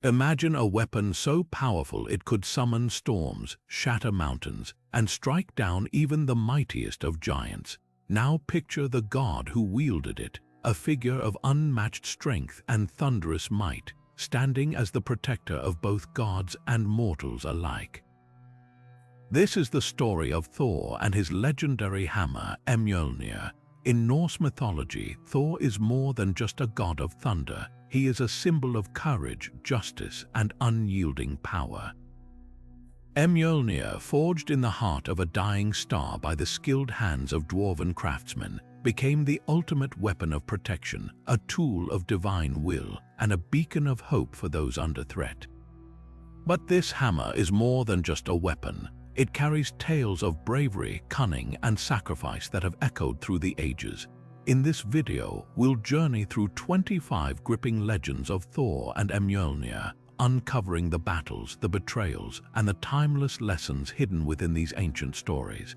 Imagine a weapon so powerful it could summon storms, shatter mountains, and strike down even the mightiest of giants. Now picture the god who wielded it, a figure of unmatched strength and thunderous might, standing as the protector of both gods and mortals alike. This is the story of Thor and his legendary hammer, Mjolnir. In Norse mythology, Thor is more than just a god of thunder. He is a symbol of courage, justice, and unyielding power. Mjolnir, forged in the heart of a dying star by the skilled hands of dwarven craftsmen, became the ultimate weapon of protection, a tool of divine will, and a beacon of hope for those under threat. But this hammer is more than just a weapon. It carries tales of bravery, cunning, and sacrifice that have echoed through the ages. In this video, we'll journey through 25 gripping legends of Thor and Mjolnir, uncovering the battles, the betrayals, and the timeless lessons hidden within these ancient stories.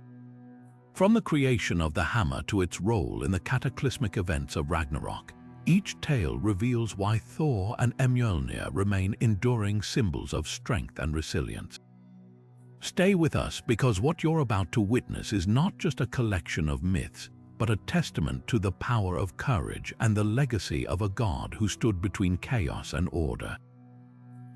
From the creation of the hammer to its role in the cataclysmic events of Ragnarok, each tale reveals why Thor and Mjolnir remain enduring symbols of strength and resilience. Stay with us, because what you're about to witness is not just a collection of myths, but a testament to the power of courage and the legacy of a god who stood between chaos and order.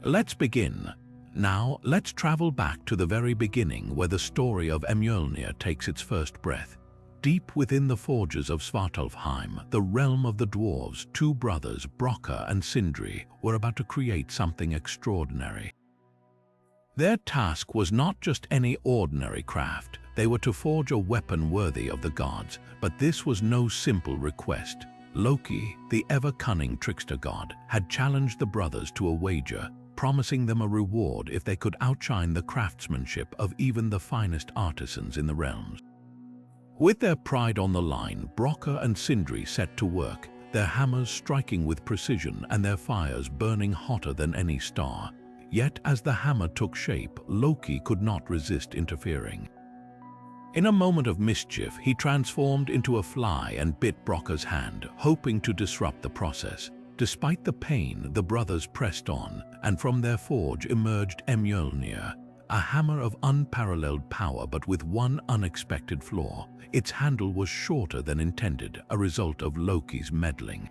Let's begin. Now, let's travel back to the very beginning, where the story of Mjolnir takes its first breath. Deep within the forges of Svartalfheim, the realm of the dwarves, two brothers, Brokkr and Sindri, were about to create something extraordinary. Their task was not just any ordinary craft. They were to forge a weapon worthy of the gods, but this was no simple request. Loki, the ever-cunning trickster god, had challenged the brothers to a wager, promising them a reward if they could outshine the craftsmanship of even the finest artisans in the realms. With their pride on the line, Brokkr and Sindri set to work, their hammers striking with precision and their fires burning hotter than any star. Yet as the hammer took shape, Loki could not resist interfering. In a moment of mischief, he transformed into a fly and bit Brokkr's hand, hoping to disrupt the process. Despite the pain, the brothers pressed on, and from their forge emerged Mjolnir, a hammer of unparalleled power but with one unexpected flaw. Its handle was shorter than intended, a result of Loki's meddling.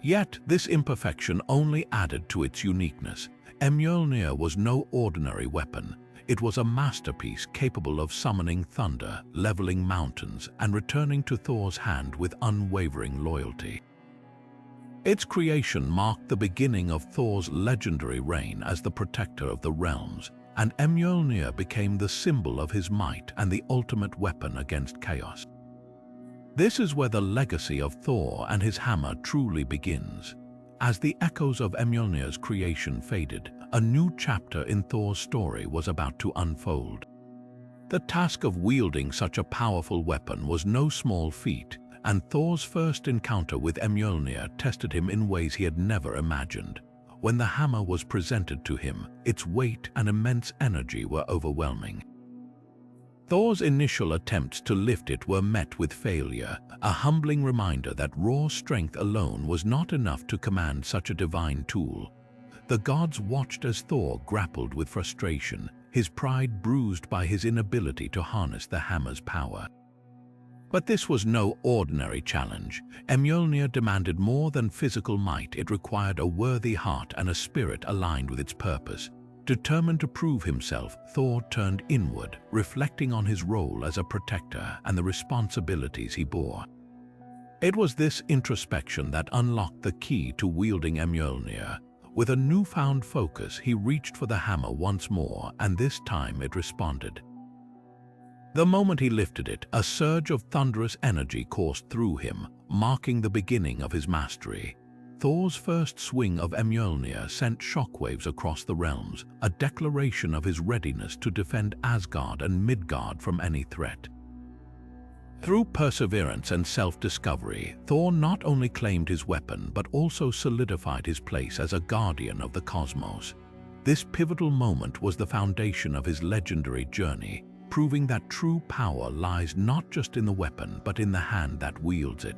Yet this imperfection only added to its uniqueness. Mjolnir was no ordinary weapon. It was a masterpiece capable of summoning thunder, leveling mountains, and returning to Thor's hand with unwavering loyalty. Its creation marked the beginning of Thor's legendary reign as the protector of the realms, and Mjolnir became the symbol of his might and the ultimate weapon against chaos. This is where the legacy of Thor and his hammer truly begins. As the echoes of Mjolnir's creation faded, a new chapter in Thor's story was about to unfold. The task of wielding such a powerful weapon was no small feat, and Thor's first encounter with Mjolnir tested him in ways he had never imagined. When the hammer was presented to him, its weight and immense energy were overwhelming. Thor's initial attempts to lift it were met with failure, a humbling reminder that raw strength alone was not enough to command such a divine tool. The gods watched as Thor grappled with frustration, his pride bruised by his inability to harness the hammer's power. But this was no ordinary challenge. Mjolnir demanded more than physical might. It required a worthy heart and a spirit aligned with its purpose. Determined to prove himself, Thor turned inward, reflecting on his role as a protector and the responsibilities he bore. It was this introspection that unlocked the key to wielding Mjolnir. With a newfound focus, he reached for the hammer once more, and this time it responded. The moment he lifted it, a surge of thunderous energy coursed through him, marking the beginning of his mastery. Thor's first swing of Mjolnir sent shockwaves across the realms, a declaration of his readiness to defend Asgard and Midgard from any threat. Through perseverance and self-discovery, Thor not only claimed his weapon but also solidified his place as a guardian of the cosmos. This pivotal moment was the foundation of his legendary journey, proving that true power lies not just in the weapon but in the hand that wields it.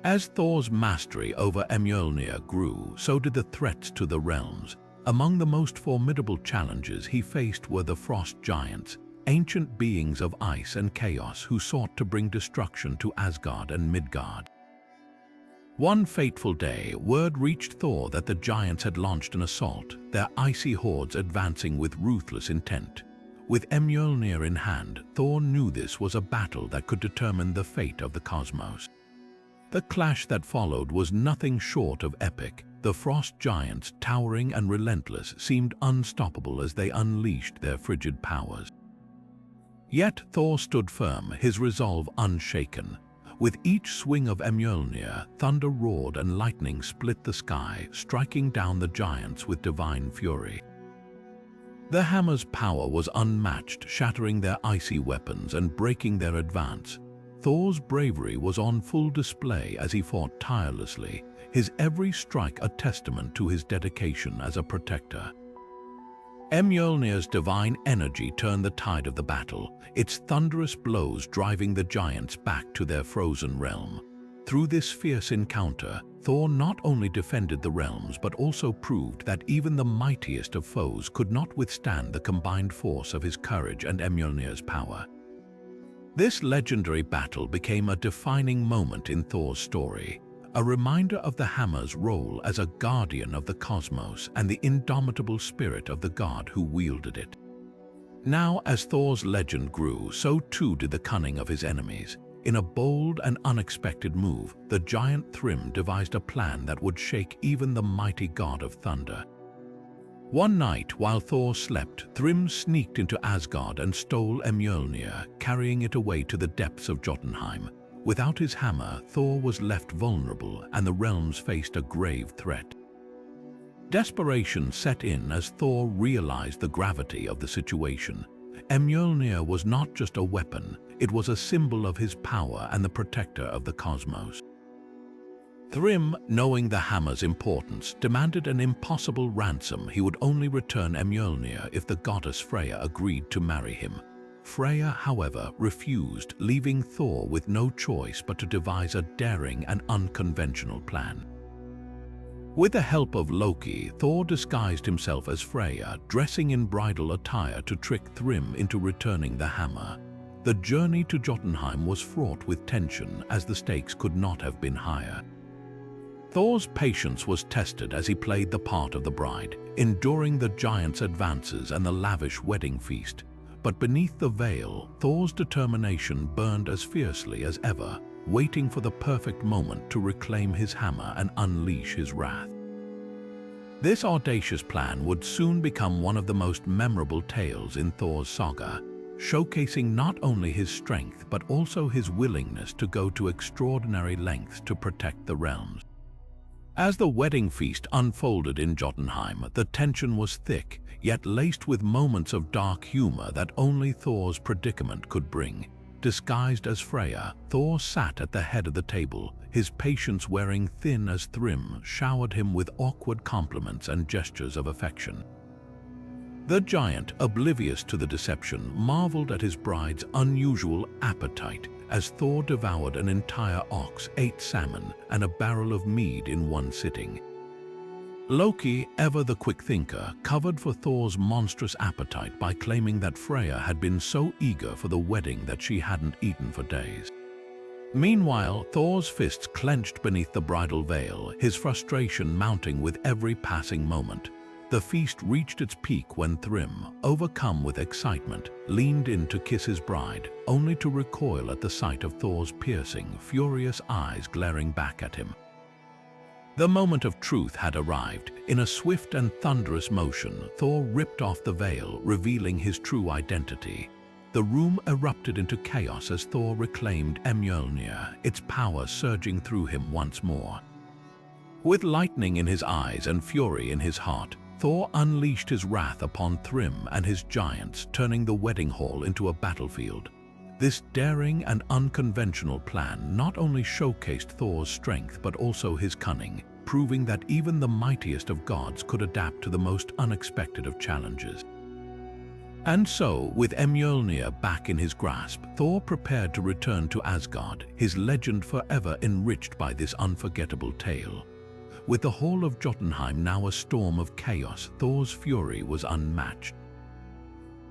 As Thor's mastery over Mjolnir grew, so did the threats to the realms. Among the most formidable challenges he faced were the frost giants, ancient beings of ice and chaos who sought to bring destruction to Asgard and Midgard. One fateful day, word reached Thor that the giants had launched an assault, their icy hordes advancing with ruthless intent. With Mjolnir in hand, Thor knew this was a battle that could determine the fate of the cosmos. The clash that followed was nothing short of epic. The frost giants, towering and relentless, seemed unstoppable as they unleashed their frigid powers. Yet Thor stood firm, his resolve unshaken. With each swing of Mjolnir, thunder roared and lightning split the sky, striking down the giants with divine fury. The hammer's power was unmatched, shattering their icy weapons and breaking their advance. Thor's bravery was on full display as he fought tirelessly, his every strike a testament to his dedication as a protector. Mjolnir's divine energy turned the tide of the battle, its thunderous blows driving the giants back to their frozen realm. Through this fierce encounter, Thor not only defended the realms but also proved that even the mightiest of foes could not withstand the combined force of his courage and Mjolnir's power. This legendary battle became a defining moment in Thor's story, a reminder of the hammer's role as a guardian of the cosmos and the indomitable spirit of the god who wielded it. Now, as Thor's legend grew, so too did the cunning of his enemies. In a bold and unexpected move, the giant Thrym devised a plan that would shake even the mighty god of thunder. One night, while Thor slept, Thrym sneaked into Asgard and stole Mjolnir, carrying it away to the depths of Jotunheim. Without his hammer, Thor was left vulnerable and the realms faced a grave threat. Desperation set in as Thor realized the gravity of the situation. Mjolnir was not just a weapon, it was a symbol of his power and the protector of the cosmos. Thrym, knowing the hammer's importance, demanded an impossible ransom. He would only return Mjolnir if the goddess Freya agreed to marry him. Freya, however, refused, leaving Thor with no choice but to devise a daring and unconventional plan. With the help of Loki, Thor disguised himself as Freya, dressing in bridal attire to trick Thrym into returning the hammer. The journey to Jotunheim was fraught with tension, as the stakes could not have been higher. Thor's patience was tested as he played the part of the bride, enduring the giants' advances and the lavish wedding feast. But beneath the veil, Thor's determination burned as fiercely as ever, waiting for the perfect moment to reclaim his hammer and unleash his wrath. This audacious plan would soon become one of the most memorable tales in Thor's saga, showcasing not only his strength but also his willingness to go to extraordinary lengths to protect the realms. As the wedding feast unfolded in Jotunheim, the tension was thick, yet laced with moments of dark humor that only Thor's predicament could bring. Disguised as Freya, Thor sat at the head of the table, his patience wearing thin as Thrym showered him with awkward compliments and gestures of affection. The giant, oblivious to the deception, marveled at his bride's unusual appetite as Thor devoured an entire ox, ate salmon, and a barrel of mead in one sitting. Loki, ever the quick thinker, covered for Thor's monstrous appetite by claiming that Freya had been so eager for the wedding that she hadn't eaten for days. Meanwhile, Thor's fists clenched beneath the bridal veil, his frustration mounting with every passing moment. The feast reached its peak when Thrym, overcome with excitement, leaned in to kiss his bride, only to recoil at the sight of Thor's piercing, furious eyes glaring back at him. The moment of truth had arrived. In a swift and thunderous motion, Thor ripped off the veil, revealing his true identity. The room erupted into chaos as Thor reclaimed Mjolnir, its power surging through him once more. With lightning in his eyes and fury in his heart, Thor unleashed his wrath upon Thrym and his giants, turning the wedding hall into a battlefield. This daring and unconventional plan not only showcased Thor's strength but also his cunning, proving that even the mightiest of gods could adapt to the most unexpected of challenges. And so, with Mjolnir back in his grasp, Thor prepared to return to Asgard, his legend forever enriched by this unforgettable tale. With the Hall of Jotunheim now a storm of chaos, Thor's fury was unmatched.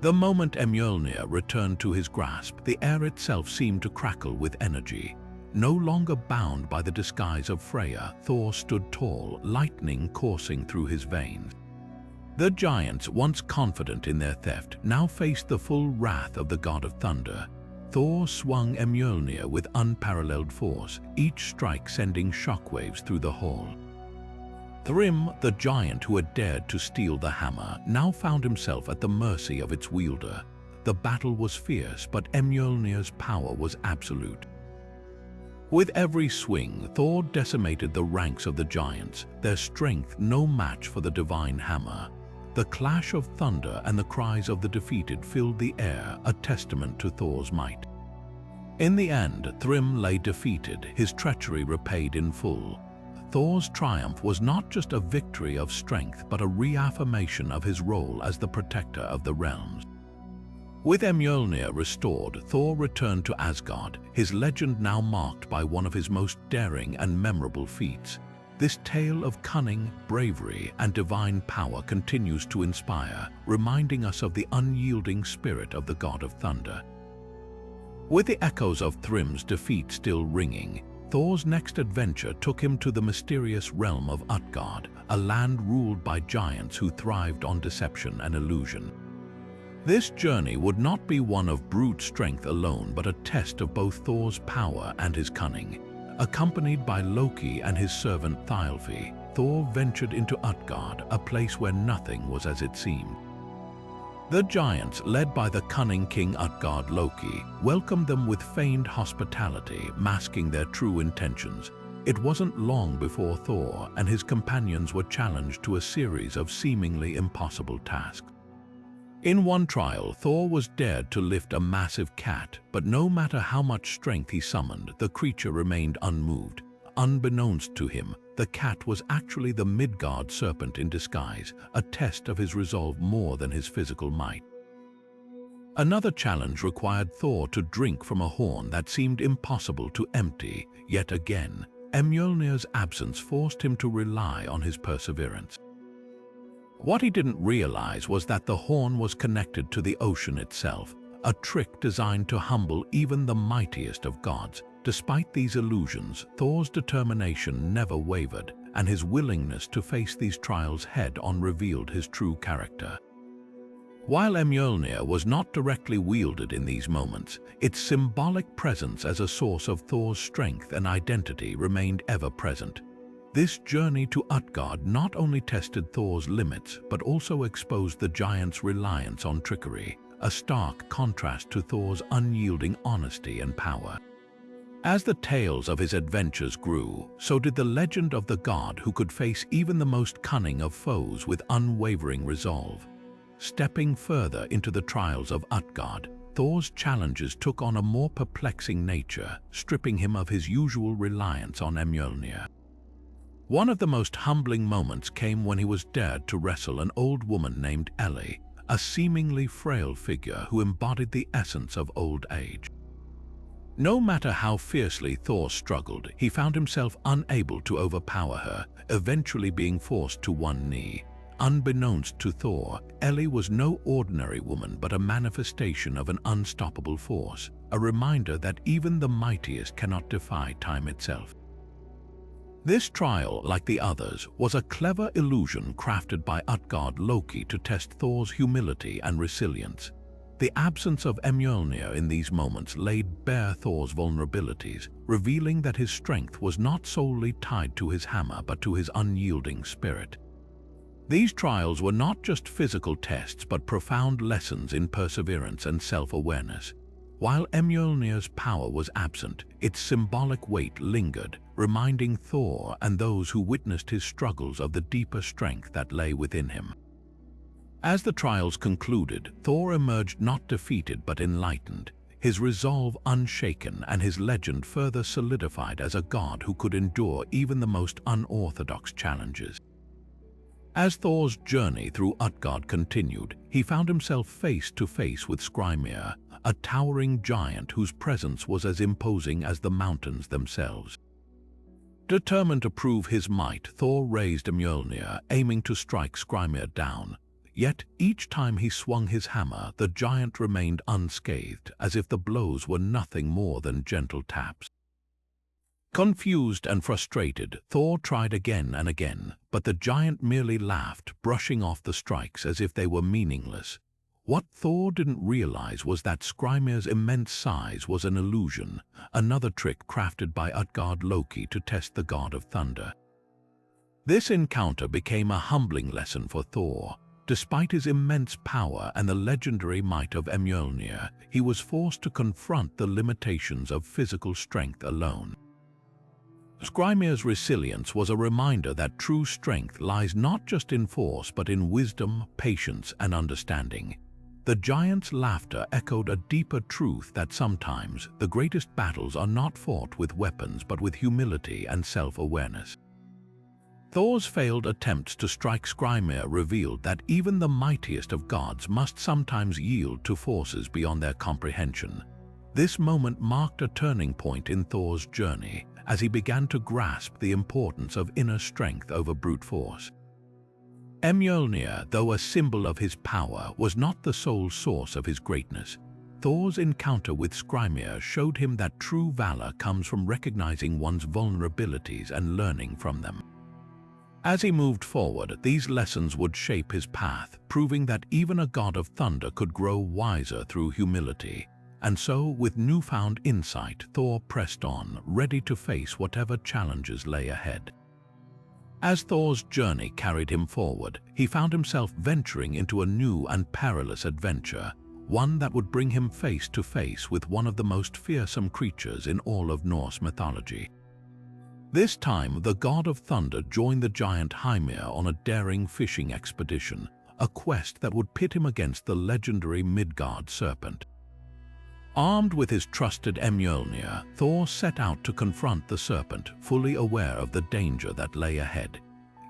The moment Mjolnir returned to his grasp, the air itself seemed to crackle with energy. No longer bound by the disguise of Freya, Thor stood tall, lightning coursing through his veins. The giants, once confident in their theft, now faced the full wrath of the god of thunder. Thor swung Mjolnir with unparalleled force, each strike sending shockwaves through the hall. Thrym, the giant who had dared to steal the hammer, now found himself at the mercy of its wielder. The battle was fierce, but Mjolnir's power was absolute. With every swing, Thor decimated the ranks of the giants, their strength no match for the divine hammer. The clash of thunder and the cries of the defeated filled the air, a testament to Thor's might. In the end, Thrym lay defeated, his treachery repaid in full. Thor's triumph was not just a victory of strength, but a reaffirmation of his role as the protector of the realms. With Mjolnir restored, Thor returned to Asgard, his legend now marked by one of his most daring and memorable feats. This tale of cunning, bravery, and divine power continues to inspire, reminding us of the unyielding spirit of the god of thunder. With the echoes of Thrym's defeat still ringing, Thor's next adventure took him to the mysterious realm of Utgard, a land ruled by giants who thrived on deception and illusion. This journey would not be one of brute strength alone, but a test of both Thor's power and his cunning. Accompanied by Loki and his servant Thylfi, Thor ventured into Utgard, a place where nothing was as it seemed. The giants, led by the cunning King Utgard Loki, welcomed them with feigned hospitality, masking their true intentions. It wasn't long before Thor and his companions were challenged to a series of seemingly impossible tasks. In one trial, Thor was dared to lift a massive cat, but no matter how much strength he summoned, the creature remained unmoved. Unbeknownst to him, the cat was actually the Midgard Serpent in disguise, a test of his resolve more than his physical might. Another challenge required Thor to drink from a horn that seemed impossible to empty. Yet again, Mjolnir's absence forced him to rely on his perseverance. What he didn't realize was that the horn was connected to the ocean itself, a trick designed to humble even the mightiest of gods. Despite these illusions, Thor's determination never wavered, and his willingness to face these trials head-on revealed his true character. While Mjolnir was not directly wielded in these moments, its symbolic presence as a source of Thor's strength and identity remained ever present. This journey to Utgard not only tested Thor's limits, but also exposed the giant's reliance on trickery, a stark contrast to Thor's unyielding honesty and power. As the tales of his adventures grew, so did the legend of the god who could face even the most cunning of foes with unwavering resolve. Stepping further into the trials of Utgard, Thor's challenges took on a more perplexing nature, stripping him of his usual reliance on Mjolnir. One of the most humbling moments came when he was dared to wrestle an old woman named Ellie, a seemingly frail figure who embodied the essence of old age. No matter how fiercely Thor struggled, he found himself unable to overpower her, eventually being forced to one knee. Unbeknownst to Thor, Ellie was no ordinary woman but a manifestation of an unstoppable force, a reminder that even the mightiest cannot defy time itself. This trial, like the others, was a clever illusion crafted by Utgard Loki to test Thor's humility and resilience. The absence of Mjolnir in these moments laid bare Thor's vulnerabilities, revealing that his strength was not solely tied to his hammer but to his unyielding spirit. These trials were not just physical tests but profound lessons in perseverance and self-awareness. While Mjolnir's power was absent, its symbolic weight lingered, reminding Thor and those who witnessed his struggles of the deeper strength that lay within him. As the trials concluded, Thor emerged not defeated but enlightened, his resolve unshaken and his legend further solidified as a god who could endure even the most unorthodox challenges. As Thor's journey through Utgard continued, he found himself face to face with Skrymir, a towering giant whose presence was as imposing as the mountains themselves. Determined to prove his might, Thor raised a Mjolnir, aiming to strike Skrymir down. Yet each time he swung his hammer, the giant remained unscathed, as if the blows were nothing more than gentle taps. Confused and frustrated, Thor tried again and again, but the giant merely laughed, brushing off the strikes as if they were meaningless. What Thor didn't realize was that Skrymir's immense size was an illusion, another trick crafted by Utgard Loki to test the god of thunder. This encounter became a humbling lesson for Thor. Despite his immense power and the legendary might of Mjolnir, he was forced to confront the limitations of physical strength alone. Skrymir's resilience was a reminder that true strength lies not just in force but in wisdom, patience, and understanding. The giant's laughter echoed a deeper truth that sometimes the greatest battles are not fought with weapons but with humility and self-awareness. Thor's failed attempts to strike Skrymir revealed that even the mightiest of gods must sometimes yield to forces beyond their comprehension. This moment marked a turning point in Thor's journey, as he began to grasp the importance of inner strength over brute force. Mjolnir, though a symbol of his power, was not the sole source of his greatness. Thor's encounter with Skrymir showed him that true valor comes from recognizing one's vulnerabilities and learning from them. As he moved forward, these lessons would shape his path, proving that even a god of thunder could grow wiser through humility. And so, with newfound insight, Thor pressed on, ready to face whatever challenges lay ahead. As Thor's journey carried him forward, he found himself venturing into a new and perilous adventure, one that would bring him face to face with one of the most fearsome creatures in all of Norse mythology. This time, the god of thunder joined the giant Hrungnir on a daring fishing expedition, a quest that would pit him against the legendary Midgard Serpent. Armed with his trusted Mjolnir, Thor set out to confront the serpent, fully aware of the danger that lay ahead.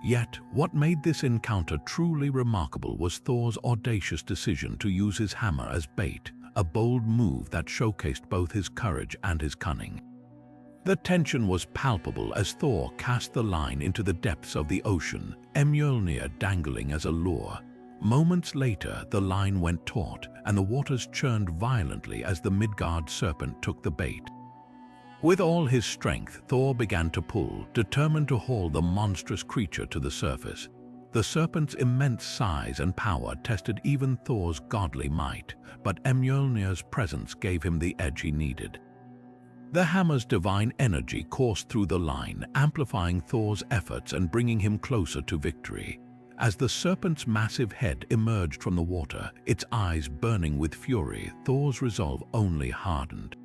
Yet, what made this encounter truly remarkable was Thor's audacious decision to use his hammer as bait, a bold move that showcased both his courage and his cunning. The tension was palpable as Thor cast the line into the depths of the ocean, Mjolnir dangling as a lure. Moments later, the line went taut, and the waters churned violently as the Midgard Serpent took the bait. With all his strength, Thor began to pull, determined to haul the monstrous creature to the surface. The serpent's immense size and power tested even Thor's godly might, but Mjolnir's presence gave him the edge he needed. The hammer's divine energy coursed through the line, amplifying Thor's efforts and bringing him closer to victory. As the serpent's massive head emerged from the water, its eyes burning with fury, Thor's resolve only hardened.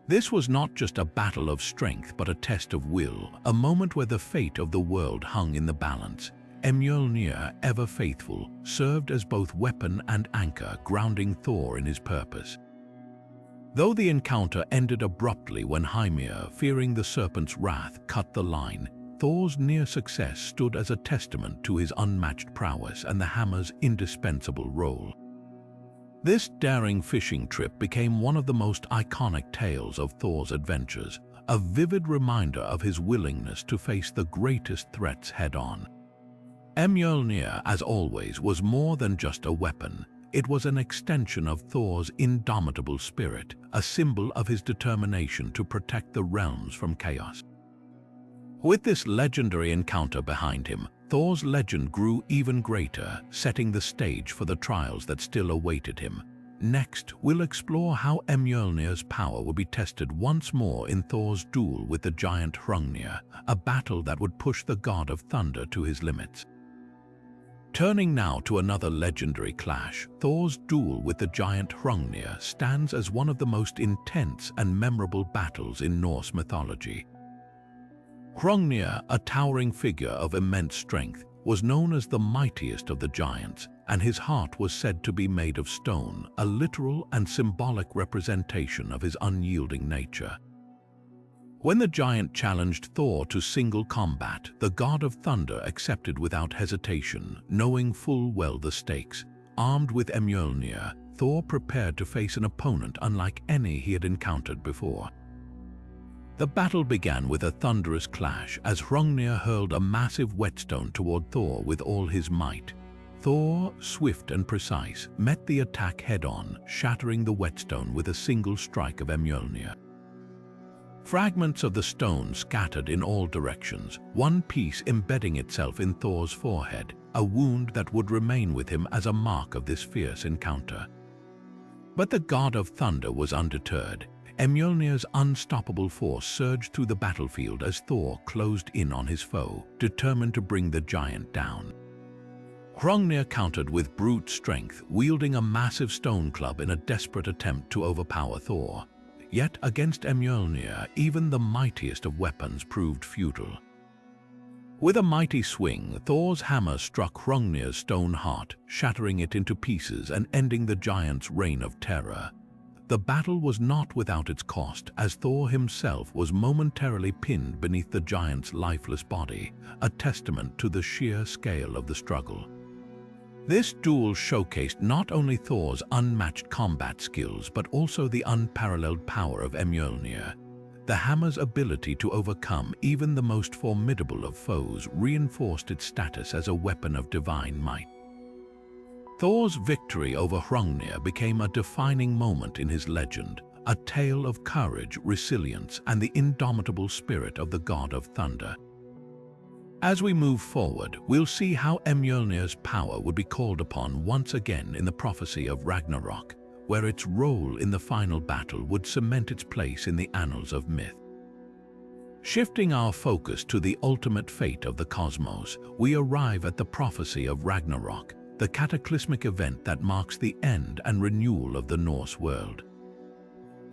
This was not just a battle of strength but a test of will, a moment where the fate of the world hung in the balance. Mjolnir, ever faithful, served as both weapon and anchor, grounding Thor in his purpose. Though the encounter ended abruptly when Hrungnir, fearing the serpent's wrath, cut the line, Thor's near success stood as a testament to his unmatched prowess and the hammer's indispensable role. This daring fishing trip became one of the most iconic tales of Thor's adventures, a vivid reminder of his willingness to face the greatest threats head-on. Mjolnir, as always, was more than just a weapon. It was an extension of Thor's indomitable spirit, a symbol of his determination to protect the realms from chaos. With this legendary encounter behind him, Thor's legend grew even greater, setting the stage for the trials that still awaited him. Next, we'll explore how Mjolnir's power would be tested once more in Thor's duel with the giant Hrungnir, a battle that would push the god of thunder to his limits. Turning now to another legendary clash, Thor's duel with the giant Hrungnir stands as one of the most intense and memorable battles in Norse mythology. Hrungnir, a towering figure of immense strength, was known as the mightiest of the giants, and his heart was said to be made of stone, a literal and symbolic representation of his unyielding nature. When the giant challenged Thor to single combat, the god of thunder accepted without hesitation, knowing full well the stakes. Armed with Mjolnir, Thor prepared to face an opponent unlike any he had encountered before. The battle began with a thunderous clash as Hrungnir hurled a massive whetstone toward Thor with all his might. Thor, swift and precise, met the attack head-on, shattering the whetstone with a single strike of Mjolnir. Fragments of the stone scattered in all directions, one piece embedding itself in Thor's forehead, a wound that would remain with him as a mark of this fierce encounter. But the god of thunder was undeterred. Mjolnir's unstoppable force surged through the battlefield as Thor closed in on his foe, determined to bring the giant down. Hrungnir countered with brute strength, wielding a massive stone club in a desperate attempt to overpower Thor. Yet against Mjolnir, even the mightiest of weapons proved futile. With a mighty swing, Thor's hammer struck Hrungnir's stone heart, shattering it into pieces and ending the giant's reign of terror. The battle was not without its cost, as Thor himself was momentarily pinned beneath the giant's lifeless body, a testament to the sheer scale of the struggle. This duel showcased not only Thor's unmatched combat skills but also the unparalleled power of Mjolnir. The hammer's ability to overcome even the most formidable of foes reinforced its status as a weapon of divine might. Thor's victory over Hrungnir became a defining moment in his legend, a tale of courage, resilience, and the indomitable spirit of the god of thunder. As we move forward, we'll see how Mjolnir's power would be called upon once again in the prophecy of Ragnarok, where its role in the final battle would cement its place in the annals of myth. Shifting our focus to the ultimate fate of the cosmos, we arrive at the prophecy of Ragnarok, the cataclysmic event that marks the end and renewal of the Norse world.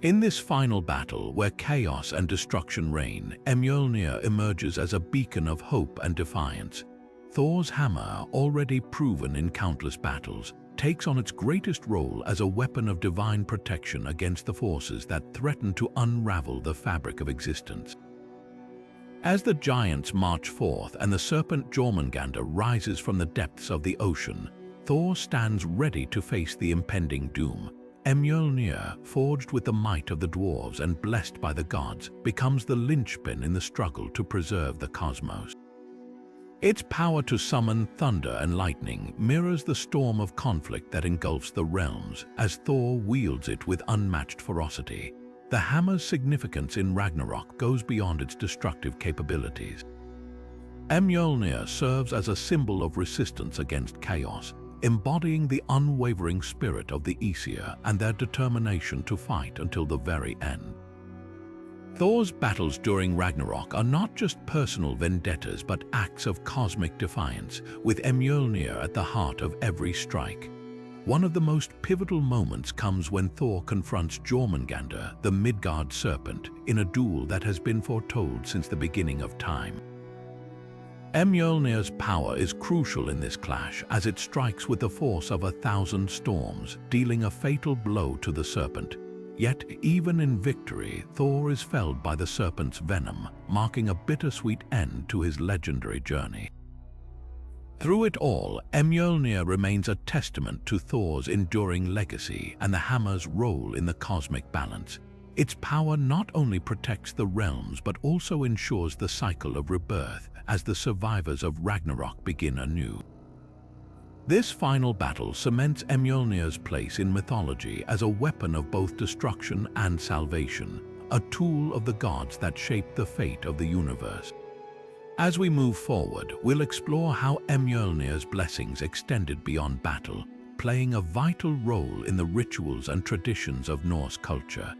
In this final battle, where chaos and destruction reign, Mjolnir emerges as a beacon of hope and defiance. Thor's hammer, already proven in countless battles, takes on its greatest role as a weapon of divine protection against the forces that threaten to unravel the fabric of existence. As the giants march forth and the serpent Jormungandr rises from the depths of the ocean, Thor stands ready to face the impending doom. Mjolnir, forged with the might of the dwarves and blessed by the gods, becomes the linchpin in the struggle to preserve the cosmos. Its power to summon thunder and lightning mirrors the storm of conflict that engulfs the realms as Thor wields it with unmatched ferocity. The hammer's significance in Ragnarok goes beyond its destructive capabilities. Mjolnir serves as a symbol of resistance against chaos, embodying the unwavering spirit of the Aesir and their determination to fight until the very end. Thor's battles during Ragnarok are not just personal vendettas but acts of cosmic defiance, with Mjolnir at the heart of every strike. One of the most pivotal moments comes when Thor confronts Jormungandr, the Midgard Serpent, in a duel that has been foretold since the beginning of time. Mjolnir's power is crucial in this clash as it strikes with the force of 1,000 storms, dealing a fatal blow to the serpent. Yet, even in victory, Thor is felled by the serpent's venom, marking a bittersweet end to his legendary journey. Through it all, Mjolnir remains a testament to Thor's enduring legacy and the hammer's role in the cosmic balance. Its power not only protects the realms but also ensures the cycle of rebirth as the survivors of Ragnarok begin anew. This final battle cements Mjolnir's place in mythology as a weapon of both destruction and salvation, a tool of the gods that shaped the fate of the universe. As we move forward, we'll explore how Mjolnir's blessings extended beyond battle, playing a vital role in the rituals and traditions of Norse culture.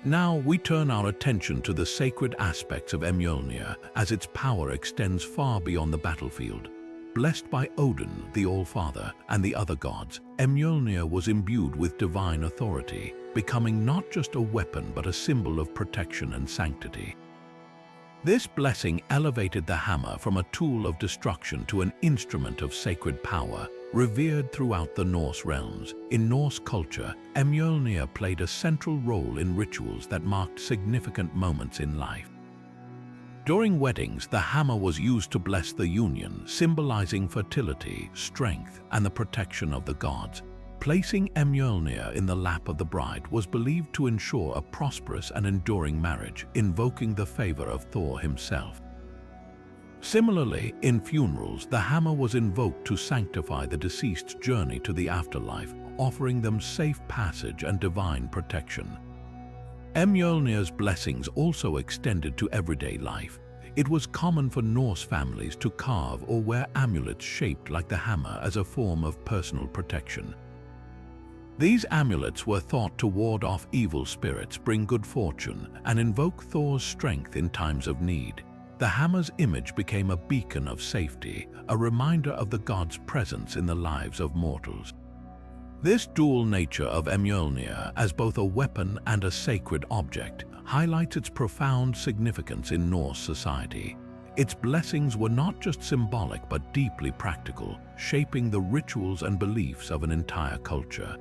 Now we turn our attention to the sacred aspects of Mjolnir as its power extends far beyond the battlefield. Blessed by Odin, the All-Father, and the other gods, Mjolnir was imbued with divine authority, becoming not just a weapon but a symbol of protection and sanctity. This blessing elevated the hammer from a tool of destruction to an instrument of sacred power, Revered throughout the Norse realms, in Norse culture, Mjolnir played a central role in rituals that marked significant moments in life. During weddings, the hammer was used to bless the union, symbolizing fertility, strength, and the protection of the gods. Placing Mjolnir in the lap of the bride was believed to ensure a prosperous and enduring marriage, invoking the favor of Thor himself. Similarly, in funerals, the hammer was invoked to sanctify the deceased's journey to the afterlife, offering them safe passage and divine protection. Mjolnir's blessings also extended to everyday life. It was common for Norse families to carve or wear amulets shaped like the hammer as a form of personal protection. These amulets were thought to ward off evil spirits, bring good fortune, and invoke Thor's strength in times of need. The hammer's image became a beacon of safety, a reminder of the god's presence in the lives of mortals. This dual nature of Mjolnir, as both a weapon and a sacred object, highlights its profound significance in Norse society. Its blessings were not just symbolic but deeply practical, shaping the rituals and beliefs of an entire culture.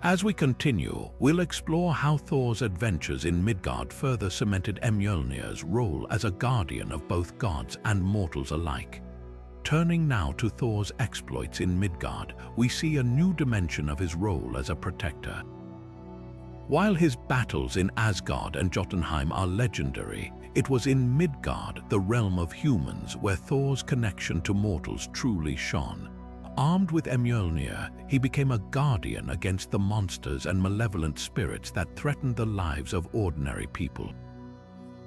As we continue, we'll explore how Thor's adventures in Midgard further cemented Mjolnir's role as a guardian of both gods and mortals alike. Turning now to Thor's exploits in Midgard, we see a new dimension of his role as a protector. While his battles in Asgard and Jotunheim are legendary, it was in Midgard, the realm of humans, where Thor's connection to mortals truly shone. Armed with Mjolnir, he became a guardian against the monsters and malevolent spirits that threatened the lives of ordinary people.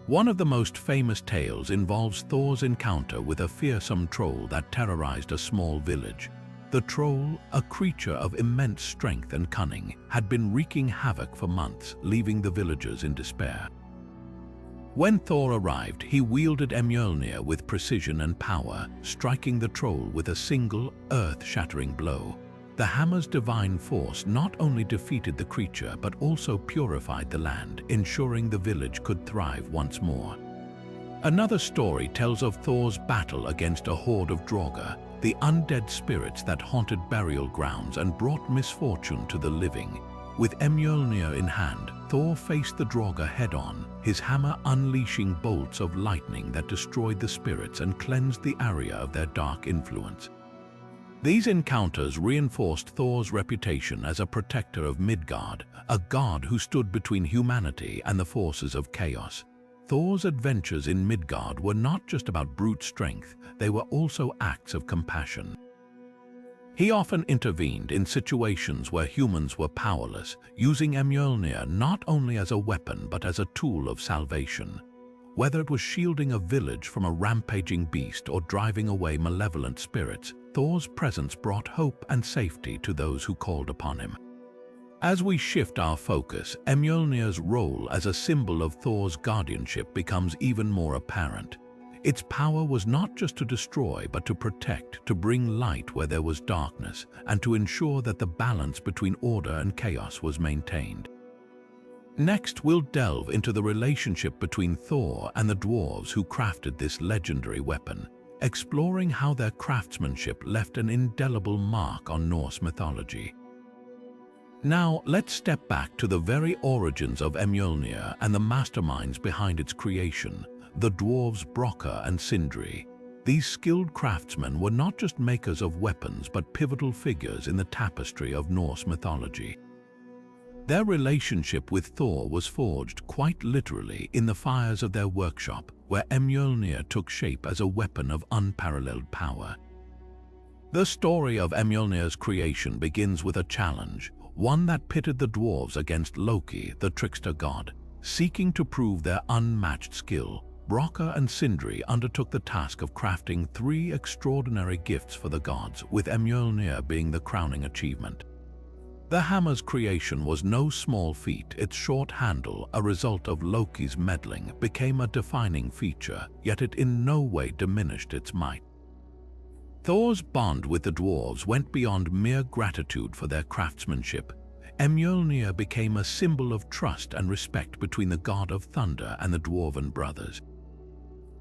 One of the most famous tales involves Thor's encounter with a fearsome troll that terrorized a small village. The troll, a creature of immense strength and cunning, had been wreaking havoc for months, leaving the villagers in despair. When Thor arrived, he wielded Mjolnir with precision and power, striking the troll with a single, earth-shattering blow. The hammer's divine force not only defeated the creature but also purified the land, ensuring the village could thrive once more. Another story tells of Thor's battle against a horde of Draugr, the undead spirits that haunted burial grounds and brought misfortune to the living. With Mjolnir in hand, Thor faced the Draugr head-on, his hammer unleashing bolts of lightning that destroyed the spirits and cleansed the area of their dark influence. These encounters reinforced Thor's reputation as a protector of Midgard, a god who stood between humanity and the forces of chaos. Thor's adventures in Midgard were not just about brute strength, they were also acts of compassion. He often intervened in situations where humans were powerless, using Mjolnir not only as a weapon but as a tool of salvation. Whether it was shielding a village from a rampaging beast or driving away malevolent spirits, Thor's presence brought hope and safety to those who called upon him. As we shift our focus, Mjolnir's role as a symbol of Thor's guardianship becomes even more apparent. Its power was not just to destroy, but to protect, to bring light where there was darkness, and to ensure that the balance between order and chaos was maintained. Next, we'll delve into the relationship between Thor and the dwarves who crafted this legendary weapon, exploring how their craftsmanship left an indelible mark on Norse mythology. Now, let's step back to the very origins of Mjolnir and the masterminds behind its creation, the dwarves Brokkr and Sindri. These skilled craftsmen were not just makers of weapons but pivotal figures in the tapestry of Norse mythology. Their relationship with Thor was forged quite literally in the fires of their workshop, where Mjolnir took shape as a weapon of unparalleled power. The story of Mjolnir's creation begins with a challenge, one that pitted the dwarves against Loki, the trickster god. Seeking to prove their unmatched skill, Brokkr and Sindri undertook the task of crafting 3 extraordinary gifts for the gods, with Mjolnir being the crowning achievement. The hammer's creation was no small feat. Its short handle, a result of Loki's meddling, became a defining feature, yet it in no way diminished its might. Thor's bond with the dwarves went beyond mere gratitude for their craftsmanship. Mjolnir became a symbol of trust and respect between the god of thunder and the dwarven brothers.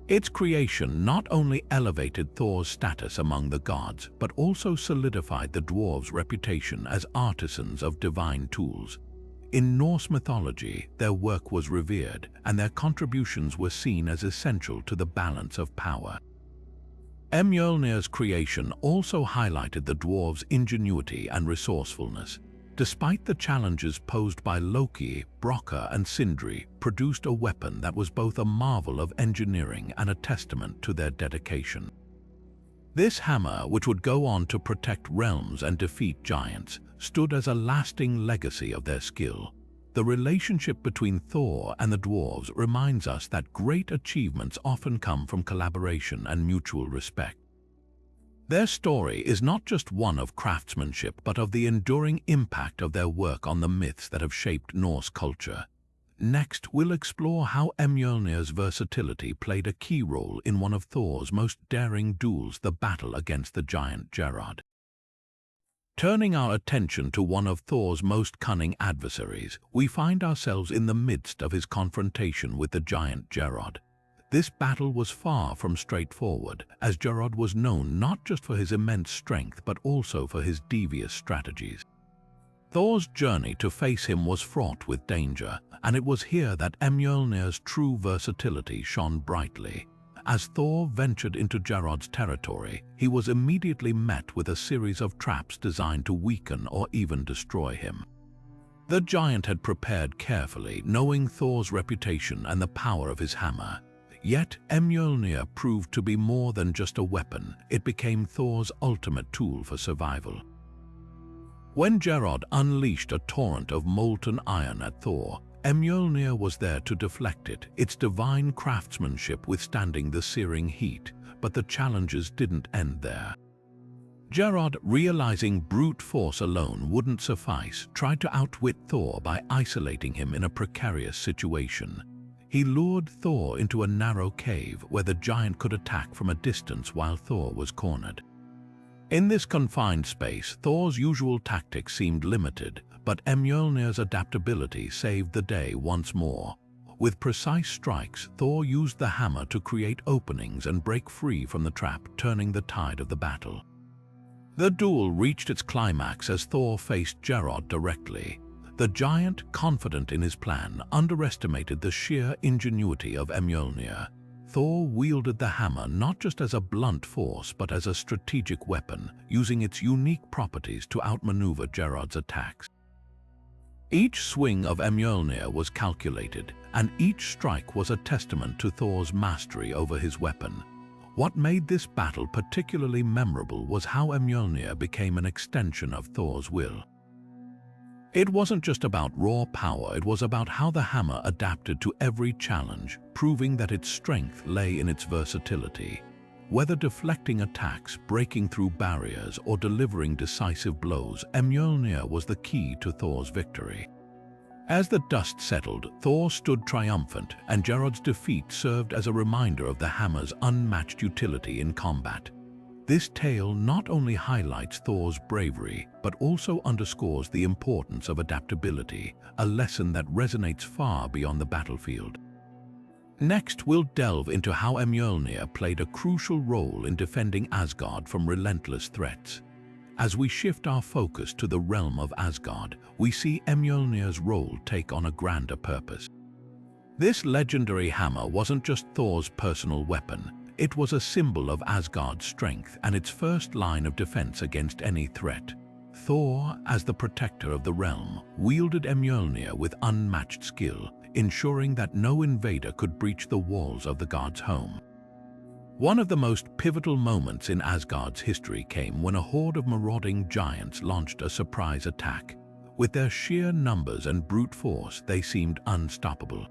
Its creation not only elevated Thor's status among the gods, but also solidified the dwarves' reputation as artisans of divine tools. In Norse mythology, their work was revered, and their contributions were seen as essential to the balance of power. Mjolnir's creation also highlighted the dwarves' ingenuity and resourcefulness. Despite the challenges posed by Loki, Brokkr and Sindri produced a weapon that was both a marvel of engineering and a testament to their dedication. This hammer, which would go on to protect realms and defeat giants, stood as a lasting legacy of their skill. The relationship between Thor and the dwarves reminds us that great achievements often come from collaboration and mutual respect. Their story is not just one of craftsmanship, but of the enduring impact of their work on the myths that have shaped Norse culture. Next, we'll explore how Mjolnir's versatility played a key role in one of Thor's most daring duels, the battle against the giant Geirrod. Turning our attention to one of Thor's most cunning adversaries, we find ourselves in the midst of his confrontation with the giant Geirrod. This battle was far from straightforward, as Geirrod was known not just for his immense strength but also for his devious strategies. Thor's journey to face him was fraught with danger, and it was here that Mjolnir's true versatility shone brightly. As Thor ventured into Geirrod's territory, he was immediately met with a series of traps designed to weaken or even destroy him. The giant had prepared carefully, knowing Thor's reputation and the power of his hammer. Yet, Mjolnir proved to be more than just a weapon. It became Thor's ultimate tool for survival. When Geirrod unleashed a torrent of molten iron at Thor, Mjolnir was there to deflect it, its divine craftsmanship withstanding the searing heat. But the challenges didn't end there. Geirrod, realizing brute force alone wouldn't suffice, tried to outwit Thor by isolating him in a precarious situation. He lured Thor into a narrow cave where the giant could attack from a distance while Thor was cornered. In this confined space, Thor's usual tactics seemed limited, but Mjolnir's adaptability saved the day once more. With precise strikes, Thor used the hammer to create openings and break free from the trap, turning the tide of the battle. The duel reached its climax as Thor faced Geirrod directly. The giant, confident in his plan, underestimated the sheer ingenuity of Mjolnir. Thor wielded the hammer not just as a blunt force but as a strategic weapon, using its unique properties to outmaneuver Geirrod's attacks. Each swing of Mjolnir was calculated, and each strike was a testament to Thor's mastery over his weapon. What made this battle particularly memorable was how Mjolnir became an extension of Thor's will. It wasn't just about raw power, it was about how the hammer adapted to every challenge, proving that its strength lay in its versatility. Whether deflecting attacks, breaking through barriers, or delivering decisive blows, Mjolnir was the key to Thor's victory. As the dust settled, Thor stood triumphant, and Geirrod's defeat served as a reminder of the hammer's unmatched utility in combat. This tale not only highlights Thor's bravery, but also underscores the importance of adaptability, a lesson that resonates far beyond the battlefield. Next, we'll delve into how Mjolnir played a crucial role in defending Asgard from relentless threats. As we shift our focus to the realm of Asgard, we see Mjolnir's role take on a grander purpose. This legendary hammer wasn't just Thor's personal weapon. It was a symbol of Asgard's strength and its first line of defense against any threat. Thor, as the protector of the realm, wielded Mjolnir with unmatched skill, ensuring that no invader could breach the walls of the god's home. One of the most pivotal moments in Asgard's history came when a horde of marauding giants launched a surprise attack. With their sheer numbers and brute force, they seemed unstoppable.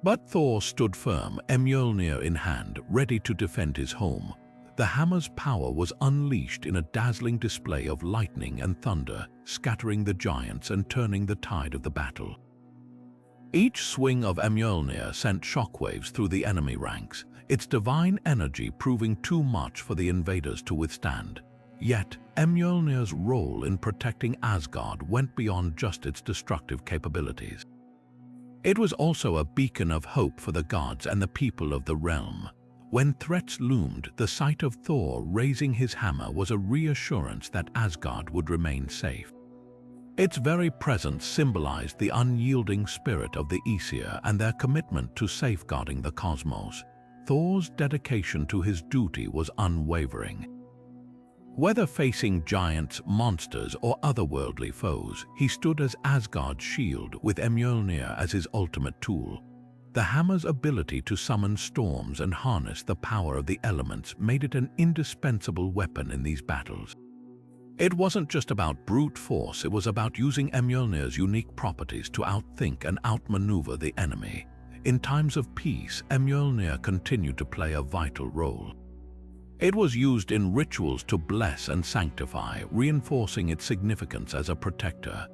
But Thor stood firm, Mjolnir in hand, ready to defend his home. The hammer's power was unleashed in a dazzling display of lightning and thunder, scattering the giants and turning the tide of the battle. Each swing of Mjolnir sent shockwaves through the enemy ranks, its divine energy proving too much for the invaders to withstand. Yet, Mjolnir's role in protecting Asgard went beyond just its destructive capabilities. It was also a beacon of hope for the gods and the people of the realm. When threats loomed, the sight of Thor raising his hammer was a reassurance that Asgard would remain safe. Its very presence symbolized the unyielding spirit of the Aesir and their commitment to safeguarding the cosmos. Thor's dedication to his duty was unwavering. Whether facing giants, monsters, or otherworldly foes, he stood as Asgard's shield, with Mjolnir as his ultimate tool. The hammer's ability to summon storms and harness the power of the elements made it an indispensable weapon in these battles. It wasn't just about brute force, it was about using Mjolnir's unique properties to outthink and outmaneuver the enemy. In times of peace, Mjolnir continued to play a vital role. It was used in rituals to bless and sanctify, reinforcing its significance as a protector.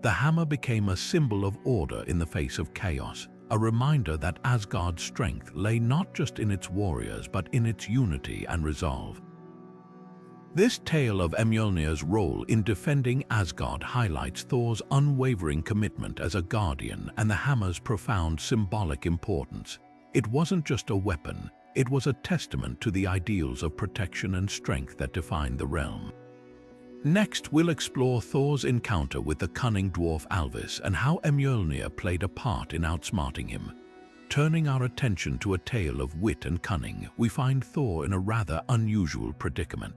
The hammer became a symbol of order in the face of chaos, a reminder that Asgard's strength lay not just in its warriors but in its unity and resolve. This tale of Mjolnir's role in defending Asgard highlights Thor's unwavering commitment as a guardian and the hammer's profound symbolic importance. It wasn't just a weapon, it was a testament to the ideals of protection and strength that defined the realm. Next, we'll explore Thor's encounter with the cunning dwarf Alvis and how Mjolnir played a part in outsmarting him. Turning our attention to a tale of wit and cunning, we find Thor in a rather unusual predicament.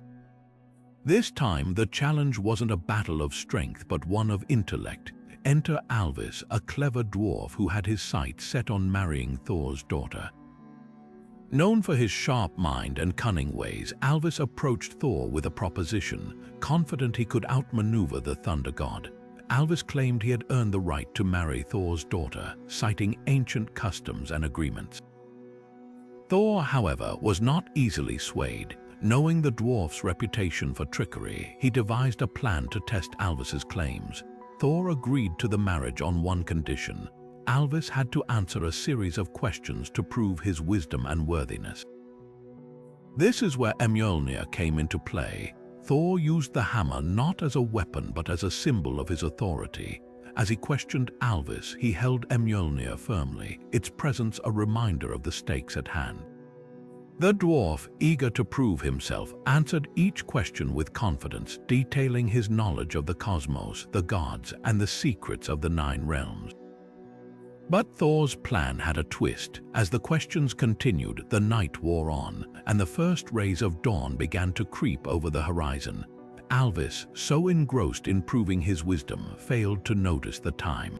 This time, the challenge wasn't a battle of strength but one of intellect. Enter Alvis, a clever dwarf who had his sights set on marrying Thor's daughter. Known for his sharp mind and cunning ways, Alvis approached Thor with a proposition, confident he could outmaneuver the thunder god. Alvis claimed he had earned the right to marry Thor's daughter, citing ancient customs and agreements. Thor, however, was not easily swayed. Knowing the dwarf's reputation for trickery, he devised a plan to test Alvis's claims. Thor agreed to the marriage on one condition: Alvis had to answer a series of questions to prove his wisdom and worthiness. This is where Mjolnir came into play. Thor used the hammer not as a weapon but as a symbol of his authority. As he questioned Alvis, he held Mjolnir firmly, its presence a reminder of the stakes at hand. The dwarf, eager to prove himself, answered each question with confidence, detailing his knowledge of the cosmos, the gods, and the secrets of the 9 realms. But Thor's plan had a twist. As the questions continued, the night wore on, and the first rays of dawn began to creep over the horizon. Alvis, so engrossed in proving his wisdom, failed to notice the time.